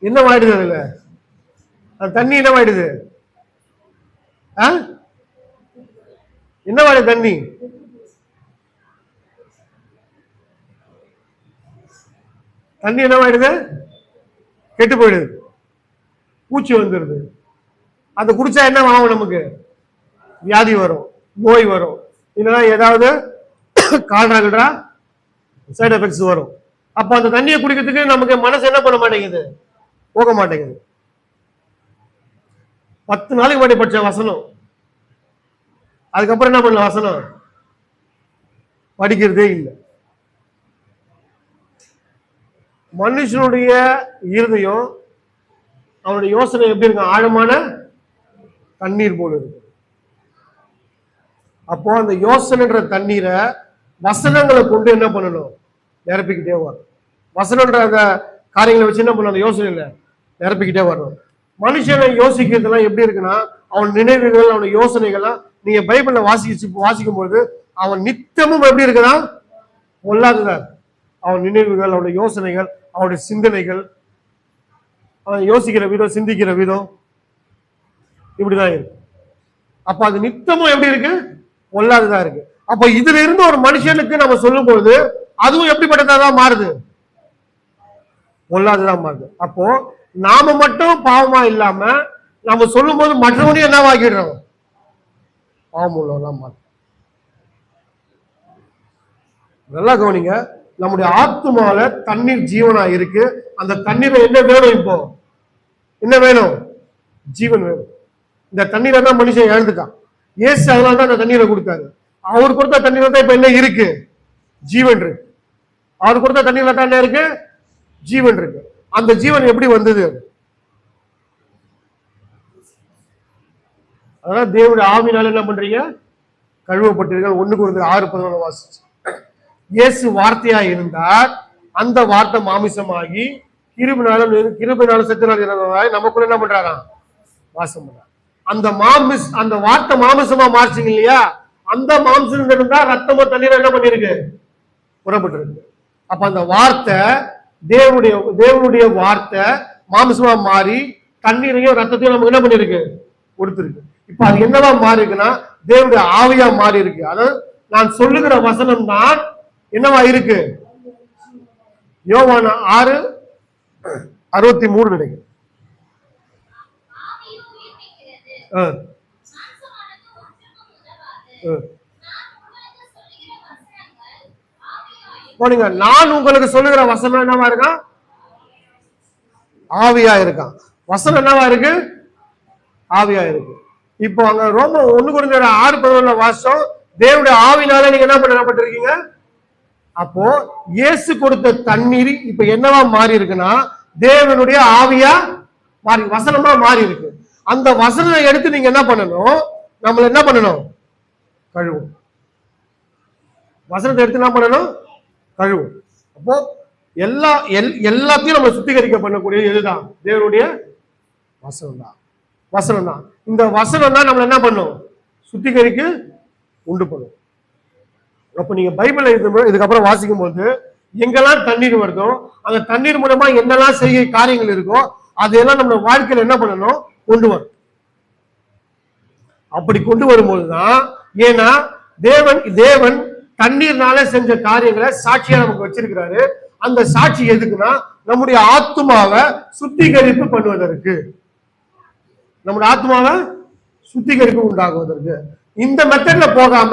என்ன ஆயிடுது அதுல? அந்த தண்ணி என்ன ஆயிடுது? என்ன ஆயிடுது தண்ணி? தண்ணி என்ன ஆயிடுது? கெட்டு போயிடுது, பூச்சி வந்துடுது. அதை குடிச்சா என்ன ஆகும்? நமக்கு வியாதி வரும், நோய் வரும், இல்லைன்னா ஏதாவது கால்ரா சைடு எஃபெக்ட்ஸ் வரும். அப்ப அந்த தண்ணியை குடிக்கிறதுக்கு நமக்கு மனசு என்ன பண்ண மாட்டேங்குது? போக மாட்டேங்குது. 10 நாளைக்கு முன்னாடி படிச்ச வசனம், அதுக்கப்புறம் என்ன பண்ணல? வசனம் படிக்கிறதே இல்லை. மனுஷனுடைய இருதயம், அவனுடைய யோசனை எப்படி இருக்கு? ஆழமான தண்ணீர் போல இருக்கு. அப்போ அந்த யோசனைன்ற தண்ணீரை வசனங்களை கொண்டு என்ன பண்ணணும்? நிரப்பிக்கிட்டே வரும். வசனன்ற அந்த காரியங்களை வச்சு என்ன பண்ணணும்? அந்த யோசனையில நிரப்பிக்கிட்டே வரணும். மனுஷனை யோசிக்கிறதுலாம் எப்படி இருக்குன்னா, அவன் நினைவுகள், அவனுடைய யோசனைகள்லாம் நீங்க பைபிள்ல வாசிக்கும் பொழுது அவன் நித்தமும் எப்படி இருக்குதான்? பொல்லாததான். அவன் நினைவுகள், அவனுடைய யோசனைகள், அவனுடைய சிந்தனைகள், அவன் யோசிக்கிற விதம், சிந்திக்கிற விதம் இப்படிதான் இருக்கு. அப்ப அது நித்தமும் எப்படி இருக்கு? பொல்லாததான் இருக்கு. அப்ப இதுல இருந்து ஒரு மனுஷனுக்கு நம்ம சொல்லும் பொழுது அதுவும் எப்படிப்பட்டதான் மாறுது? பொல்லாததான் மாறுது. அப்போ நாம மட்டும் பாவமா இல்லாம நம்ம சொல்லும் போது மற்றவனையும் என்ன ஆக்கிடுறோம்? பாவம் உள்ளவெல்லாம் மாறும். நல்லா கவனிங்க, நம்முடைய ஆத்துமால தண்ணீர் ஜீவனா இருக்கு. அந்த தண்ணீரை என்ன வேணும்? இப்போ என்ன வேணும்? ஜீவன் வேணும். இந்த தண்ணீரை தான் மனுஷன் இழந்துட்டான். இயேசு அதனால தான் அந்த தண்ணீரை கொடுத்தாரு. அவர் கொடுத்த தண்ணீரை தான் இப்ப என்ன இருக்கு? ஜீவன் இருக்கு. அவர் கொடுத்த தண்ணீர்ல தான் என்ன இருக்கு? ஜீவன் இருக்கு. அந்த ஜீவன் எப்படி வந்தது? அதனால தேவனுடைய ஆவினால என்ன பண்றீங்க? கழுவப்பட்டீர்கள். 1 கொரிந்தியர் 6:14 வாசிச்சு. இயேசு வார்த்தையா இருந்தார், அந்த வார்த்தை மாமிசமாகி கிருபையினாலும் செத்தினால் இருந்ததாய் நமக்குள்ள என்ன பண்றாராம்? வாசம் பண்றார். அந்த வார்த்தை மாமிசமா மாறிச்சிங்க இல்லையா? அந்த மாம்சம் இருந்தா ரத்தமோ தண்ணீர் என்ன பண்ணிருக்கு? புறப்பட்டிருக்கு. அப்ப அந்த வார்த்தை தேவனுடைய வார்த்தை மாமிசமா மாறி தண்ணீரையும் ரத்தத்தையும் நமக்கு என்ன பண்ணிருக்கு? கொடுத்திருக்கு. இப்ப அது என்னவா மாறி இருக்குன்னா தேவனுடைய ஆவியா மாறி இருக்கு. அதாவது நான் சொல்லுகிற வசனம் தான் என்னவா இருக்கு? யோவான் 6:63 நினைக்கிறேன். நான் உங்களுக்கு சொல்லுகிற வசனம் என்னவா இருக்கான்? ஆவியா இருக்கான். வசனம் என்னவா இருக்கு? ஆவியா இருக்கு. இப்போ அங்க ரோம 1 கொரிந்தியர் 6:11 வாசம் தேவனுடைய ஆவினால நீங்க என்ன பண்ணப்பட்டிருக்கீங்க? அப்போ இயேசு கொடுத்த தண்ணீர் இப்ப என்னவா மாறி இருக்குன்னா தேவனுடைய ஆவியா மாறி, வசனமா மாறி இருக்கு. அந்த வசனத்தை எடுத்து நீங்க என்ன பண்ணணும்? நம்மள என்ன பண்ணணும்? கழுவும். வசனத்தை எடுத்து என்ன பண்ணணும்? கழுவும். அப்போ எல்லாத்தையும் நம்ம சுத்திகரிக்க பண்ணக்கூடிய இதுதான் தேவனுடைய வசனம் தான். வசனம் தான். இந்த வசனம் தான் நம்மள என்ன பண்ணும்? சுத்திகரிக்கு உண்டு பண்ணும். அப்ப நீங்க பைபிளை இதுக்கப்புறம் வாசிக்கும் போது எங்கெல்லாம் தண்ணீர் வருதோ அந்த தண்ணீர் மூலமா என்னெல்லாம் செய்ய காரியங்கள் இருக்கோ அதையெல்லாம் நம்ம வாழ்க்கையில என்ன பண்ணணும்? கொண்டு வரும். அப்படி கொண்டு வரும்போதுதான், ஏன்னா தேவன் தண்ணீர்னால செஞ்ச காரியங்களை சாட்சியா நமக்கு வச்சிருக்கிறாரு. அந்த சாட்சி எதுக்குன்னா நம்முடைய ஆத்மாவை சுத்திகரிப்பு பண்ணுவதற்கு, நம்முடைய ஆத்மாவை சுத்திகரிப்பு உண்டாகுவதற்கு. இந்த மெத்தட்ல போகாம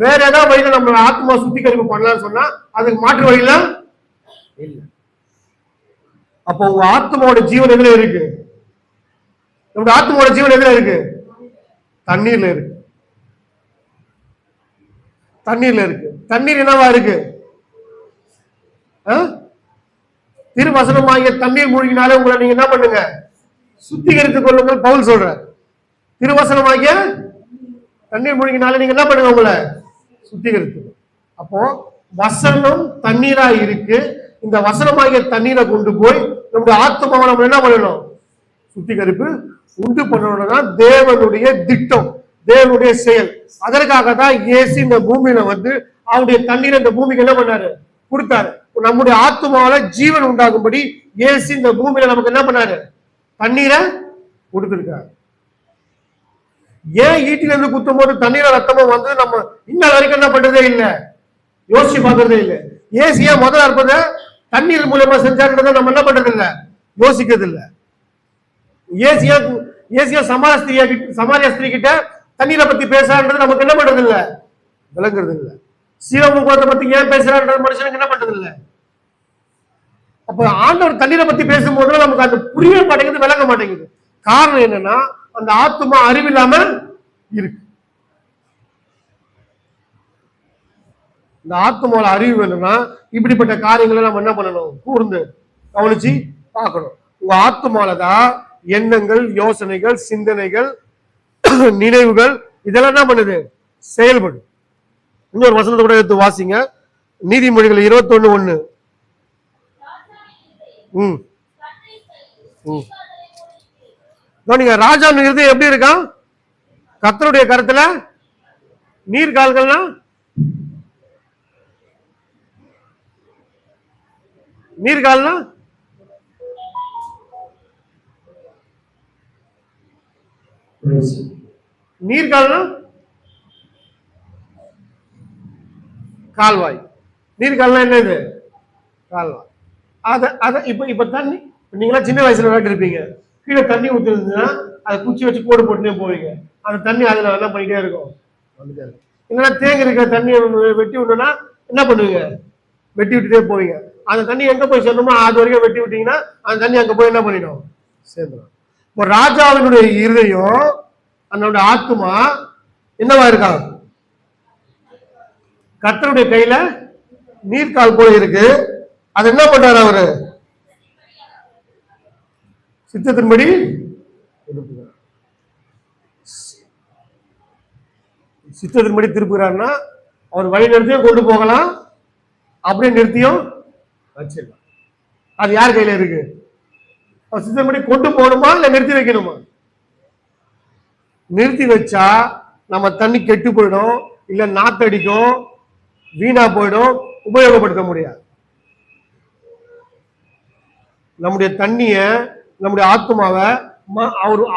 வேற ஏதாவது வழியில நம்ம ஆத்மா சுத்திகரிப்பு பண்ணலாம்னு சொன்னா அதுக்கு மாற்று வழியில இல்ல. அப்போ உங்க ஆத்மாவோட ஜீவன் எதுல இருக்கு? நம்முடைய ஆத்மாவோட ஜீவன் எதுல இருக்கு? தண்ணீர்ல இருக்கு. தண்ணீர்ல இருக்கு. தண்ணீர் என்னவா இருக்கு? திருவசனமாகிய தண்ணீர் மூழ்கினாலே உங்களை நீங்க என்ன பண்ணுங்க? சுத்திகரித்துக் கொள்ளுங்கள் பவுல் சொல்ற. திருவசனமாகிய தண்ணீர் மூழ்கினாலே நீங்க என்ன பண்ணுங்க? உங்களை சுத்திகரித்து. அப்போ வசனம் தண்ணீரா இருக்கு. இந்த வசனமாகிய தண்ணீரை கொண்டு போய் நம்முடைய ஆத்மாவை நம்ம என்ன பண்ணணும்? சுத்திகரிப்பு உண்டு பண்ணணும்னா தேவனுடைய திட்டம், தேவனுடைய செயல். அதற்காக தான் இயேசு இந்த பூமியில வந்து அவருடைய தண்ணீரை இந்த பூமிக்கு என்ன பண்ணாரு? கொடுத்தாரு. நம்முடைய ஆத்மாவில ஜீவன் உண்டாகும்படி இயேசு இந்த பூமியில நமக்கு என்ன பண்ணாரு? தண்ணீரை கொடுத்திருக்காரு. ஏன் ஈட்டில இருந்து குத்தும் போது தண்ணீரை ரத்தமும் வந்து நம்ம இன்ன வரைக்கும் என்ன பண்றதே இல்லை, யோசிச்சு பார்க்கறதே இல்லை. இயேசு ஏன் முதல்ல இருப்பதை தண்ணீர் மூலமா செஞ்சாருன்றதை நம்ம என்ன பண்றது இல்லை, யோசிக்கிறது இல்லை. ஏசியா சமாரியா ஸ்திரீ கிட்ட தண்ணீரை பத்தி பேசுறான்றது நமக்கு என்ன பண்றது இல்ல, விளங்குறது இல்ல. சீவமுகத்தை பத்தி ஏன் பேசுறான்றது மனுஷனுக்கு என்ன பண்றது இல்ல. அப்ப ஆண்டவர் தண்ணீரை பத்தி பேசும்போது நமக்கு அது புரிய மாட்டேங்குது, விளங்க மாட்டேங்குது. காரணம் என்னன்னா அந்த ஆத்மா அறிவில்லாம இருக்கு. இந்த ஆத்மாவோட அறிவு வேணும்னா இப்படிப்பட்ட காரியங்களை நம்ம என்ன பண்ணணும்? கூர்ந்து கவனிச்சு பார்க்கணும். உங்க ஆத்மாலதான் எண்ணங்கள், யோசனைகள், சிந்தனைகள், நினைவுகள் இதெல்லாம் என்ன பண்ணுது? செயல்படும். இன்னொரு வசனத்தை கூட எடுத்து வாசிங்க. நீதிமொழிகள் 21:1. ராஜா இருதயம் எப்படி இருக்கான்? கர்த்தருடைய கருத்துல நீர்கால்கள்னா நீர்கால்னா நீர்கால்னா கால்வாய். நீர்கால்னா என்னது? கால்வாய். அத இப்ப தண்ணி நீங்களா சின்ன வயசுல விளையாட்டு கீழே தண்ணி ஊத்துருந்துன்னா அதை குச்சி வச்சு கோடு போட்டுனே போவீங்க. அந்த தண்ணி அதுல என்ன பண்ணிட்டே இருக்கும், இல்லைன்னா தேங்கி இருக்கிற தண்ணியை வெட்டி விடணும்னா என்ன பண்ணுவீங்க? வெட்டி விட்டுட்டே போவீங்க. அந்த தண்ணி எங்க போய் சேரணுமோ அது வரைக்கும் வெட்டி விட்டீங்கன்னா அந்த தண்ணி அங்க போய் என்ன பண்ணிடும்? சேர்ந்துடும். இப்போ ராஜாவினுடைய இருதயம், அதனுடைய ஆத்மா என்னவா இருக்கான்? கர்த்தருடைய கையில நீர்கால் போல இருக்கு. அது என்ன பண்றாரு? அவரு சித்தத்தின்படி சித்தத்தின்படி திருப்புகிறார்னா அவர் வழி நிறுத்தியும் கொண்டு போகலாம், அப்படியே நிறுத்தியும் வச்சிடலாம். அது யார் கையில இருக்கு? அவர் சித்தத்தின்படி கொண்டு போகணுமா இல்ல நிறுத்தி வைக்கணுமா? நிறுத்தி வச்சா நம்ம தண்ணி கெட்டு போயிடும், இல்ல நாத்தடிக்கும், வீணா போயிடும், உபயோகப்படுத்த முடியாது. நம்முடைய தண்ணிய, நம்முடைய ஆத்மாவை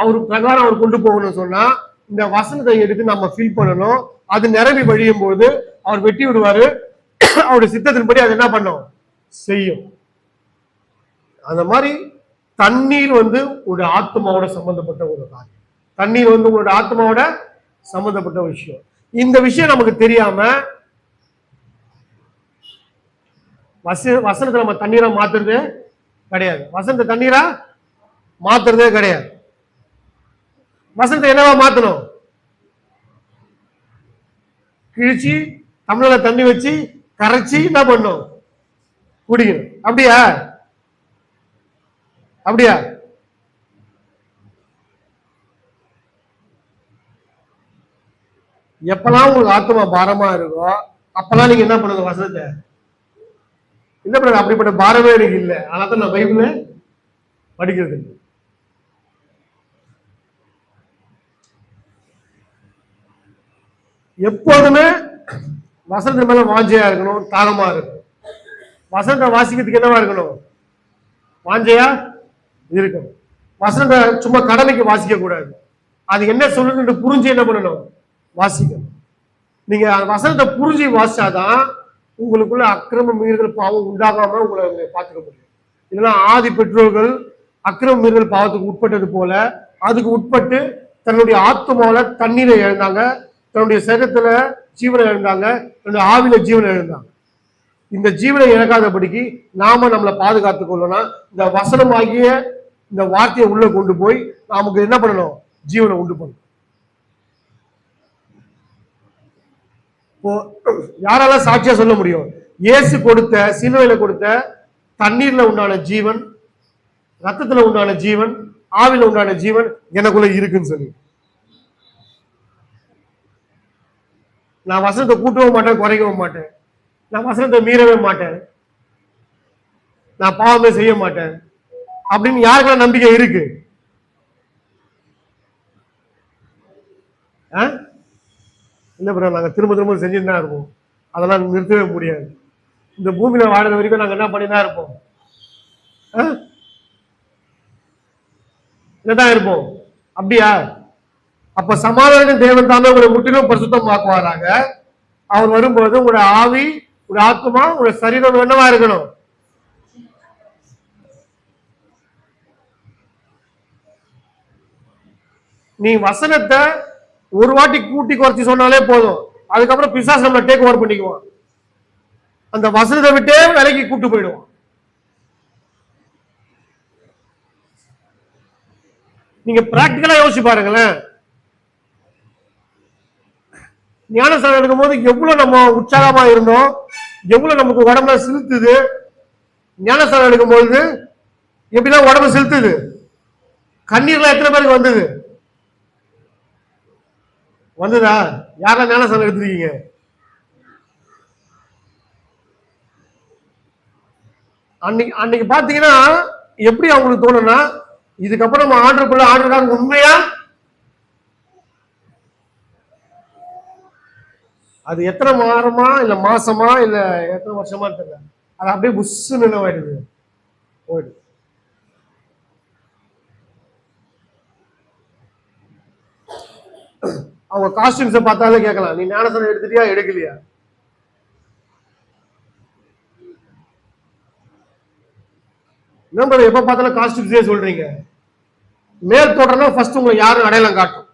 அவரு பிரகாரம் அவர் கொண்டு போகணும்னு சொன்னா இந்த வசனத்தை எடுத்து நம்ம ஃபில் பண்ணணும். அது நிரம்பி வழியும் போது அவர் வெட்டி விடுவாரு. அவருடைய சித்தத்தின்படி அது என்ன பண்ணும்? செய்யும். அந்த மாதிரி தண்ணீர் வந்து உங்களுடைய ஆத்மாவோட சம்பந்தப்பட்ட ஒரு காரியம். தண்ணீர் வந்து உங்களுடைய ஆத்மாவோட சம்பந்தப்பட்ட விஷயம். இந்த விஷயம் நமக்கு தெரியாம வசனத்தை நம்ம தண்ணீரா மாத்துறதே கிடையாது. வசனத்தை தண்ணீரா மாத்துறதே கிடையாது. வசனத்தை என்னவா மாத்தணும்? கிழிச்சு தமிழ்ல தண்ணி வச்சு கரைச்சி என்ன பண்ணும்? குடிக்கணும். அப்படியா? அப்படியா? எப்பெல்லாம் உங்களுக்கு ஆத்மா பாரமா இருக்கோ அப்பெல்லாம் நீங்க என்ன பண்ணுங்க? வசனத்தை என்ன பண்ணுங்க? அப்படிப்பட்ட பாரமே எனக்கு இல்லை, ஆனா தான் நான் பைபிள படிக்கிறது இல்லை. எப்போதுமே வசனத்து மேல வாஞ்சையா இருக்கணும், தாகமா இருக்கணும். வசனத்தை வாசிக்கிறதுக்கு என்னவா இருக்கணும்? வாஞ்சையா இருக்கணும். வசனத்தை சும்மா கடமைக்கு வாசிக்க கூடாது. அது என்ன சொல்லுன்னு புரிஞ்சு என்ன பண்ணணும்? வாசிக்கணும். நீங்க வசனத்தை புரிஞ்சு வாசிச்சாதான் உங்களுக்குள்ள அக்கிரம மீறுதல் பாவம் உண்டாகாம உங்களை பார்த்துக்க முடியும். இல்லைன்னா ஆதி பெற்றோர்கள் அக்கிரம மீறுதல் பாவத்துக்கு உட்பட்டது போல அதுக்கு உட்பட்டு தன்னுடைய ஆத்மாவில தண்ணீரை இழந்தாங்க, தன்னுடைய சரீரத்துல ஜீவனை இழந்தாங்க, தன்னுடைய ஆவில ஜீவனை இழந்தாங்க. இந்த ஜீவனை இழக்காதபடிக்கு நாம நம்மளை பாதுகாத்துக் கொள்ளணும். இந்த வசனமாகிய இந்த வார்த்தையை உள்ள கொண்டு போய் நமக்கு என்ன பண்ணணும்? ஜீவனை உண்டு பண்ணணும். இப்போ யாரால சாட்சியா சொல்ல முடியும்? இயேசு கொடுத்த, சிலுவையில கொடுத்த தண்ணீர்ல உண்டான ஜீவன், ரத்தத்துல உண்டான ஜீவன், ஆவில உண்டான ஜீவன் எனக்குள்ள இருக்குன்னு சொல்லி. நான் வசனத்தை கூட்டவும் மாட்டேன், குறைக்கவும் மாட்டேன். நான் வசனத்தை மீறவே மாட்டேன், நான் பாவமே செய்ய மாட்டேன் அப்படின்னு யாருக்கெல்லாம் நம்பிக்கை இருக்கு? இல்ல பிறகு நாங்க திரும்ப திரும்ப செஞ்சுட்டு தான் இருப்போம். அதெல்லாம் நிறுத்தவே முடியாது. இந்த பூமியில வாழற வரைக்கும் நாங்க என்ன பண்ணிதான் இருப்போம்? என்னதான் இருப்போம்? அப்படியா? அப்ப சமாதான தேவன் தானே உங்களை முற்றிலும் பரிசுத்தமாக்குவாராக. அவர் வரும்போது உங்களோட ஆவி, உங்களோட ஆத்மா, உங்களோட சரீரம் என்னவா இருக்கணும்? நீ வசனத்தை ஒரு வாட்டி கூட்டி குறைச்சி சொன்னாலே போதும். அதுக்கப்புறம் பிசாசு நம்மளை டேக் ஓவர் பண்ணிக்குவான். அந்த வசனத்தை விட்டே விலைக்கு கூட்டு போயிடுவான். நீங்க பிராக்டிக்கலா யோசிச்சு பாருங்களேன். ஞானஸ்நானம் எடுக்கும் போது எவ்வளவு நம்ம உற்சாகமா இருந்தோம், எவ்வளவு நமக்கு உடம்புல செலுத்துது. ஞானஸ்நானம் எடுக்கும் போது எப்படிதான் உடம்பு செலுத்துது? கண்ணீர்லாம் எத்தனை பேருக்கு வந்தது? வந்ததா? யாரெல்லாம் ஞானஸ்நானம் எடுத்துருக்கீங்க? அன்னைக்கு பாத்தீங்கன்னா எப்படி அவங்களுக்கு தோணும்னா, இதுக்கப்புறம் நம்ம ஆர்டர் உண்மையா அது எத்தனை வாரமா இல்ல மாசமா இல்ல எத்தனை வருஷமா தெரியல, அது அப்படியே புஷ்ஷு நினைவாயிடுது, போயிடுது. அவங்க காஸ்டியூம்ஸை பார்த்தாலே கேட்கலாம், நீ ஞானஸ்நானம் எடுத்துட்டியா எடுக்கலையா? என்ன எப்ப பார்த்தாலும் காஸ்டியூம்ஸே சொல்றீங்க? மேல் தோற்றம்னா ஃபர்ஸ்ட் உங்களை யாருன்னு அடையாளம் காட்டும்.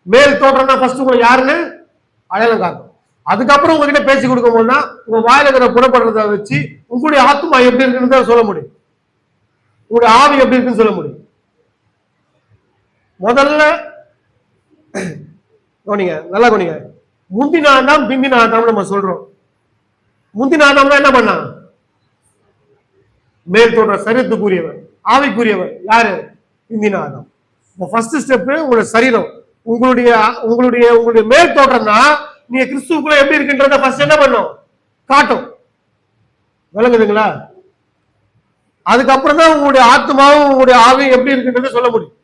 மேல் தோற்றம்னா ஃபர்ஸ்ட் உங்களை யாருன்னு அடையாளம் காட்டும். அதுக்கப்புறம் உங்ககிட்ட பேசி கொடுக்கும் போதுனா உங்க வாயில இருக்கிற புறப்படுறத வச்சு உங்களுடைய ஆத்மா எப்படி இருக்குன்னு சொல்ல முடியும், உங்களுடைய ஆவி எப்படி இருக்குன்னு சொல்ல முடியும். முதல்ல கவனிங்க, நல்லா கவனிங்க. முந்தின ஆண்டாம் பிந்தின ஆண்டாம் நம்ம சொல்றோம். முந்தின ஆண்டாம்னா என்ன பண்ணா? மேல் தோன்ற சரீரத்துக்குரியவர், ஆவிக்குரியவர் யாரு? பிந்தின ஆண்டாம். ஃபர்ஸ்ட் ஸ்டெப் உங்களுடைய சரீரம், உங்களுடைய உங்களுடைய உங்களுடைய மேல் தோற்றம்னா நீங்க கிறிஸ்துவுக்குள்ள எப்படி இருக்குன்றத ஃபர்ஸ்ட் என்ன பண்ணும்? காட்டும். விளங்குதுங்களா? அதுக்கப்புறம் தான் உங்களுடைய ஆத்மாவும் உங்களுடைய ஆவியும் எப்படி இருக்குன்றத சொல்ல முடியும்.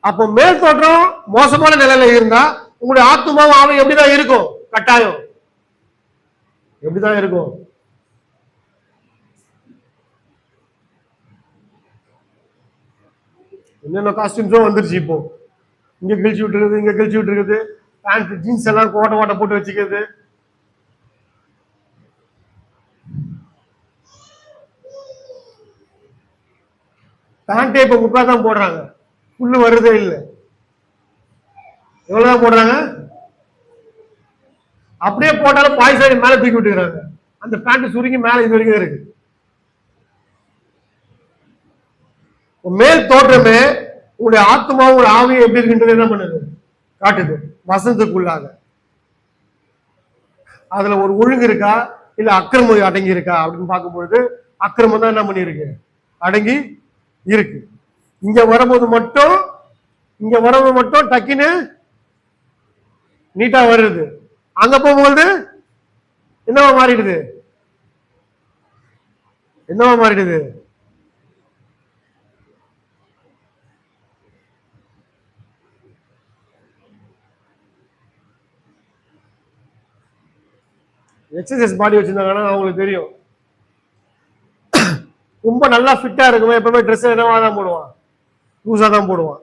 அப்போ மேல் தோற்றம் மோசமான நிலையில இருந்தா உங்களுடைய ஆத்மாவும் ஆவியும் எப்படிதான் இருக்கும்? கட்டாயம் எப்படிதான் இருக்கும்? என்னென்ன காஸ்டியூம்ஸும் வந்துருச்சு. இப்போ இங்க கிழிச்சு விட்டுருக்குது, இங்க கிழிச்சு விட்டுருக்குது, பேண்ட் ஜீன்ஸ் எல்லாம் கோட்டை கோட்டை போட்டு வச்சுக்கிறது. பேண்டே இப்ப 30 தான் போடுறாங்க, புல்லு வருதே இல்லை. எவ்வளவுதான் போடுறாங்க? அப்படியே போட்டாலும் பாய் சைடு மேல தூக்கி விட்டுக்கிறாங்க. அந்த பேண்ட் சுருங்கி மேல இது வரைக்கும் இருக்கு. மேல் தோற்றமே உங்களுடைய ஆத்மாவும் உங்களுடைய ஆவியும் எப்படி இருக்குன்றது என்ன பண்ணுது? காட்டுது. வசனத்துக்குள்ளாக அதுல ஒரு ஒழுங்கு இருக்கா இல்ல அக்கிரமம் அடங்கி இருக்கா அப்படின்னு பார்க்கும்பொழுது அக்கிரமம் தான் என்ன பண்ணிருக்கு? அடங்கி இருக்கு. இங்க வரும்போது மட்டும் டக்குன்னு நீட்டா வருது. அங்க போகும்போது என்னவா மாறிடுது? எக்ஸசைஸ் பாடி வச்சிருந்தாங்கன்னா அவங்களுக்கு தெரியும். ரொம்ப நல்லா ஃபிட்டா இருக்குமே எப்பவுமே ட்ரெஸ் என்னவா தான் போடுவான், லூஸா தான் போடுவான்.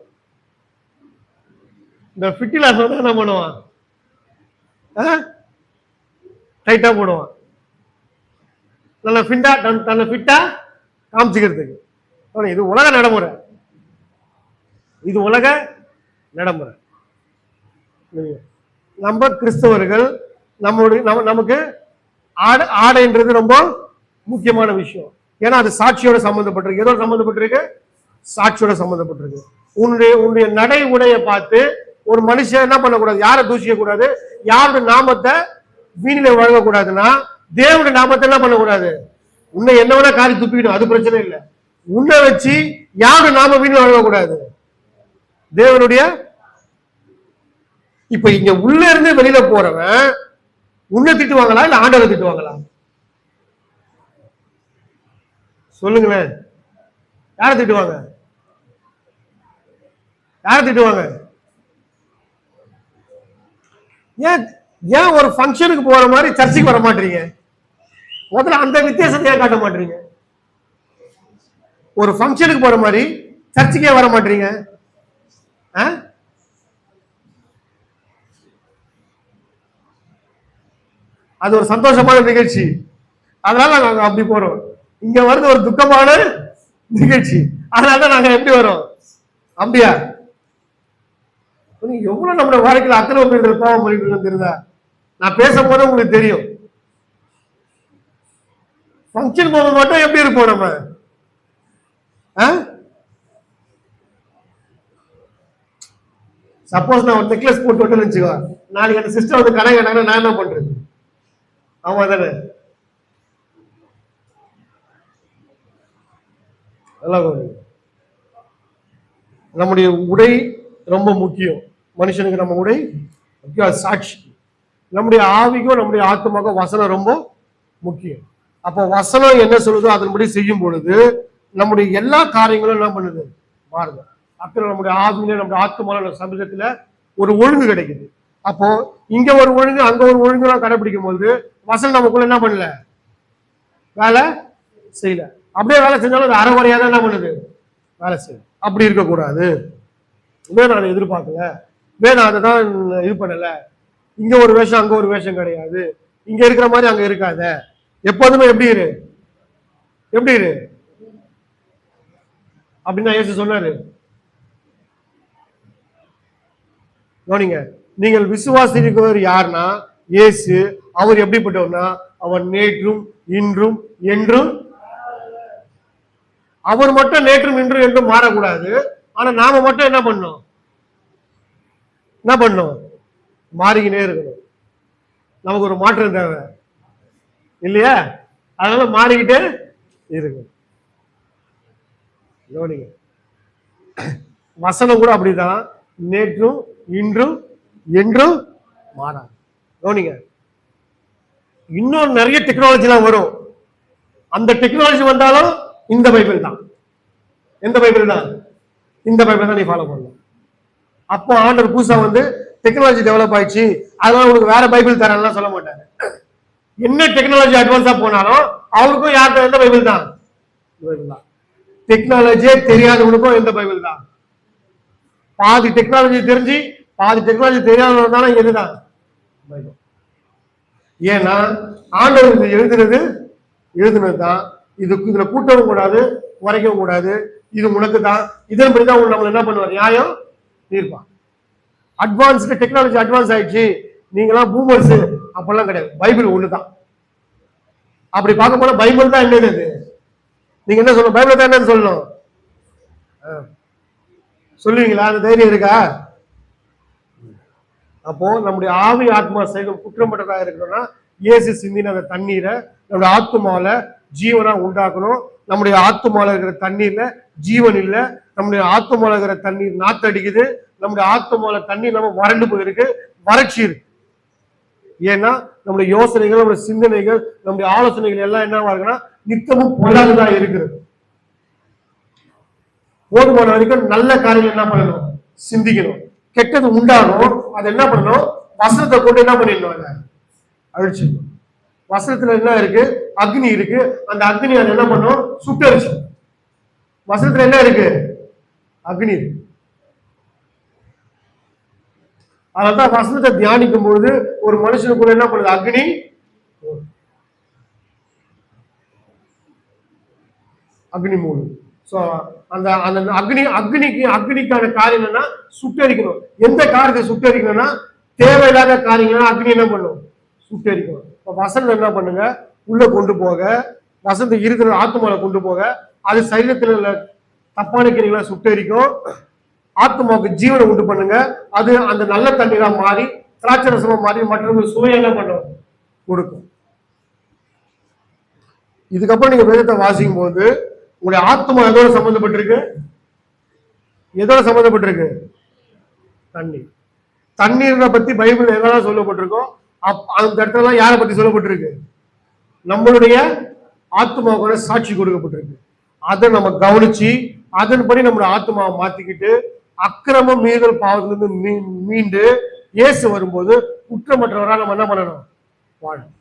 இந்த ஃபிட்டில என்ன பண்ணுவான், டைட்டா போடுவான். நல்ல ஃபிட்டா தன்னை ஃபிட்டா காமிச்சுக்கிறதுக்கு. இது உலக நடைமுறை, இது உலக நடைமுறை. நம்ம கிறிஸ்தவர்கள் நம்மளுடைய நமக்கு ஆடைன்றது ரொம்ப முக்கியமான விஷயம். ஏன்னா அது சாட்சியோட சம்பந்தப்பட்டிருக்கு. எதோட சம்பந்தப்பட்டிருக்கு? சாட்சியோட சம்பந்தப்பட்டிருக்கு. உன்னுடைய நடை உடைய பார்த்து ஒரு மனுஷன் என்ன பண்ணக்கூடாது, யாரை தூஷிக்க கூடாது, யாருடைய நாமத்தை வீணில வழங்கக்கூடாதுன்னா தேவனுடைய நாமத்தை என்ன பண்ணக்கூடாது. உன்னை என்ன வேணா காரி துப்பிக்கணும், அது பிரச்சனை இல்லை. உன்னை வச்சு யாருடைய நாம வீணில வழங்கக்கூடாது, தேவனுடைய. இப்ப இங்க உள்ள இருந்து வெளியில போறவன் உன்னை திட்டுவாங்களா இல்ல ஆண்டவரை திட்டுவாங்களா? சொல்லுங்களேன். யாரை திட்டுவாங்க? யாரை திட்டுவாங்க? ஏன் ஏன் ஒரு ஃபங்க்ஷனுக்கு போற மாதிரி சர்ச்சுக்கு வர மாட்டீங்க? முதல்ல அந்த வித்தியாசத்தை ஏன் காட்ட மாட்டீங்க? ஒரு ஃபங்க்ஷனுக்கு போற மாதிரி சர்ச்சுக்கே வர மாட்டீங்க? அது ஒரு சந்தோஷமான நிகழ்ச்சி, அதனால நாங்க அப்படி போறோம். இங்க வருது ஒரு துக்கமான நிகழ்ச்சி, அதனாலதான் நாங்க எப்படி வரோம்? அப்படியா? எவ்வளவு நம்மளோட வாழ்க்கையில அத்தனை பேர் பாவம் பண்ணிட்டு தெரியுதா? நான் பேசும்போது உங்களுக்கு தெரியும். ஃபங்க்ஷன் போக மட்டும் எப்படி இருப்போம் நம்ம? சப்போஸ் நான் ஒரு நெக்லஸ் போட்டு விட்டு வச்சுக்கோ, நாளைக்கு அந்த சிஸ்டர் வந்து கடை கேட்டாங்கன்னா நான் என்ன பண்றது? ஆமா தானே? நம்முடைய உடை ரொம்ப முக்கியம். மனுஷனுக்கு நம்ம உடை முக்கியம், சாட்சி. நம்முடைய ஆவிக்கும் நம்முடைய ஆத்மாக்கும் வசனம் ரொம்ப முக்கியம். அப்போ வசனம் என்ன சொல்லுதோ அதன்படி செய்யும் பொழுது நம்முடைய எல்லா காரியங்களும் என்ன பண்ணுது? மாறுது. அப்புறம் நம்முடைய ஆவியில நம்முடைய ஆத்மால சமூகத்துல ஒரு ஒழுங்கு கிடைக்குது. அப்போ இங்க ஒரு ஒழுங்கு அங்க ஒரு ஒழுங்கு கடைபிடிக்கும் போது வசனம் நமக்குள்ள என்ன பண்ணல, வேலை செய்யல. அப்படியே வேலை செஞ்சாலும் அது அரைகுறையா தான் என்ன பண்ணுது, வேலை செய்யும். அப்படி இருக்கக்கூடாது. வேணும் அதை எதிர்பார்க்கல, வேணும் அதை தான் இது பண்ணல. இங்க ஒரு வேஷம் அங்க ஒரு வேஷம் கிடையாது, இங்க இருக்கிற மாதிரி அங்க இருக்காத. எப்போதுமே எப்படி இரு, எப்படி இரு அப்படின்னு இயேசு சொன்னாரு. கவனிங்க, நீங்கள் விசுவாசிக்கிறவர் யாருன்னா இயேசு. அவர் எப்படிப்பட்டவர்னா அவர் நேற்றும் இன்றும் என்றும். அவர் மட்டும் நேற்றும் இன்றும் என்றும் மாறக்கூடாது. ஆனா நாம மட்டும் என்ன பண்ணோம், என்ன பண்ணோம், மாறிக்கினே இருக்கணும். நமக்கு ஒரு மாற்றம் தேவை இல்லையா? அதனால மாறிக்கிட்டே இருக்கணும். கவனிங்க, வசனம் கூட அப்படிதான், நேற்றும் இன்றும் என்றும் மாறாது. கவனிங்க, இன்னும் நிறைய டெக்னாலஜி எல்லாம் வரும். அந்த டெக்னாலஜி வந்தாலும் இந்த பைபிள் தான். எந்த பைபிள் தான்? இந்த பைபிள் தான் நீ ஃபாலோ பண்ணணும். அப்போ ஆண்டவர் புதுசா வந்து டெக்னாலஜி டெவலப் ஆயிடுச்சு அதனால உனக்கு வேற பைபிள் தரலாம் சொல்ல மாட்டாரு. என்ன டெக்னாலஜி அட்வான்ஸா போனாலும் அவருக்கும் யார்கிட்ட எந்த பைபிள் தான்? டெக்னாலஜியே தெரியாதவனுக்கும் எந்த பைபிள் தான்? பாதி டெக்னாலஜி தெரிஞ்சு பாதி டெக்னாலஜி தெரியாதவனால எதுதான் பைபிள். ஏன்னா ஆண்டவர் எழுதுனது தான். இதுல கூட்டவும் கூடாது, குறைக்கவும் கூடாது. இது உனக்கு தான், இதன்படிதான் நம்மள என்ன பண்ணுவார், நியாயம் தீர்ப்பான். அட்வான்ஸ்டு டெக்னாலஜி அட்வான்ஸ் ஆயிடுச்சு, நீங்களாம் பூமர்ஸ் அப்பெல்லாம் கிடையாது. பைபிள் ஒண்ணுதான். அப்படி பார்க்க போனா பைபிள் தான் என்னது, நீங்க என்ன சொல்லணும், பைபிள் தான் என்னன்னு சொல்லணும். சொல்லுவீங்களா? அந்த தைரியம் இருக்கா? அப்போ நம்முடைய ஆவி ஆத்மா செயல் குற்றமற்றதாக இருக்கணும்னா இயேசு சிந்தின அந்த தண்ணீரை நம்முடைய ஆத்மாவில ஜீவனா உண்டாக்கணும். நம்முடைய ஆத்மாவில இருக்கிற தண்ணீர்ல ஜீவன் இல்லை. நம்முடைய ஆத்மாவில இருக்கிற தண்ணீர் நாத்தடிக்குது. நம்முடைய ஆத்மாவில தண்ணீர் நம்ம வறண்டு போயிருக்கு, வறட்சி இருக்கு. ஏன்னா நம்முடைய யோசனைகள், நம்முடைய சிந்தனைகள், நம்முடைய ஆலோசனைகள் எல்லாம் என்னவா இருக்குன்னா நித்தமும் பொல்லாததான் இருக்கிறது. போதுமான வரைக்கும் நல்ல காரியங்கள் என்ன பண்ணணும், சிந்திக்கணும். கெட்டது உண்டாகும், அதை என்ன பண்ணணும், வசனத்தை கொண்டு என்ன பண்ணிடணும், அழிச்சிடணும். வசனத்துல என்ன இருக்கு? அக்னி இருக்கு. அந்த அக்னி அது என்ன பண்ணும்? சுட்டரிச்சு. வசனத்துல என்ன இருக்கு? அக்னி இருக்கு. அதனால்தான் வசனத்தை தியானிக்கும் பொழுது ஒரு மனுஷனுக்குள்ள என்ன பண்ணுது? அக்னி. அக்னி மூணு. சோ அந்த அந்த அக்னிக்கான காரியம் என்னன்னா சுட்டரிக்கணும். எந்த காரியத்தை சுட்டரிக்கணும்னா தேவையில்லாத காரியங்கள் அக்னி என்ன பண்ணும்? சுட்டரிக்கணும். இப்ப வசனம் என்ன பண்ணுங்க? உள்ள கொண்டு போக, வசனத்தை இருக்கிற ஆத்மாவை கொண்டு போக, அது சரீரத்தில் உள்ள தப்பான கிரிகளை சுட்டரிக்கும். ஆத்மாவுக்கு ஜீவனை உண்டு பண்ணுங்க. அது அந்த நல்ல தண்ணீரா மாறி திராட்சை ரசமா மாறி மற்றவங்களுக்கு சுவை என்ன பண்ணும்? கொடுக்கும். இதுக்கப்புறம் நீங்க வேதத்தை வாசிக்கும் போது உங்களுடைய ஆத்மா எதோட சம்பந்தப்பட்டிருக்கு? எதோட சம்பந்தப்பட்டிருக்கு? தண்ணீர். தண்ணீரை பத்தி பைபிள் எதெல்லாம் சொல்லப்பட்டிருக்கோ அந்த இடத்துல யாரை பத்தி சொல்லப்பட்டிருக்கு? நம்மளுடைய ஆத்மாவோட சாட்சி கொடுக்கப்பட்டிருக்கு. அதை நம்ம கவனிச்சு அதன்படி நம்மளுடைய ஆத்மாவை மாத்திக்கிட்டு அக்கிரமம் மீறல் பாவத்திலிருந்து மீண்டு இயேசு வரும்போது குற்றமற்றவரா நம்ம என்ன பண்ணணும்? வாழணும்.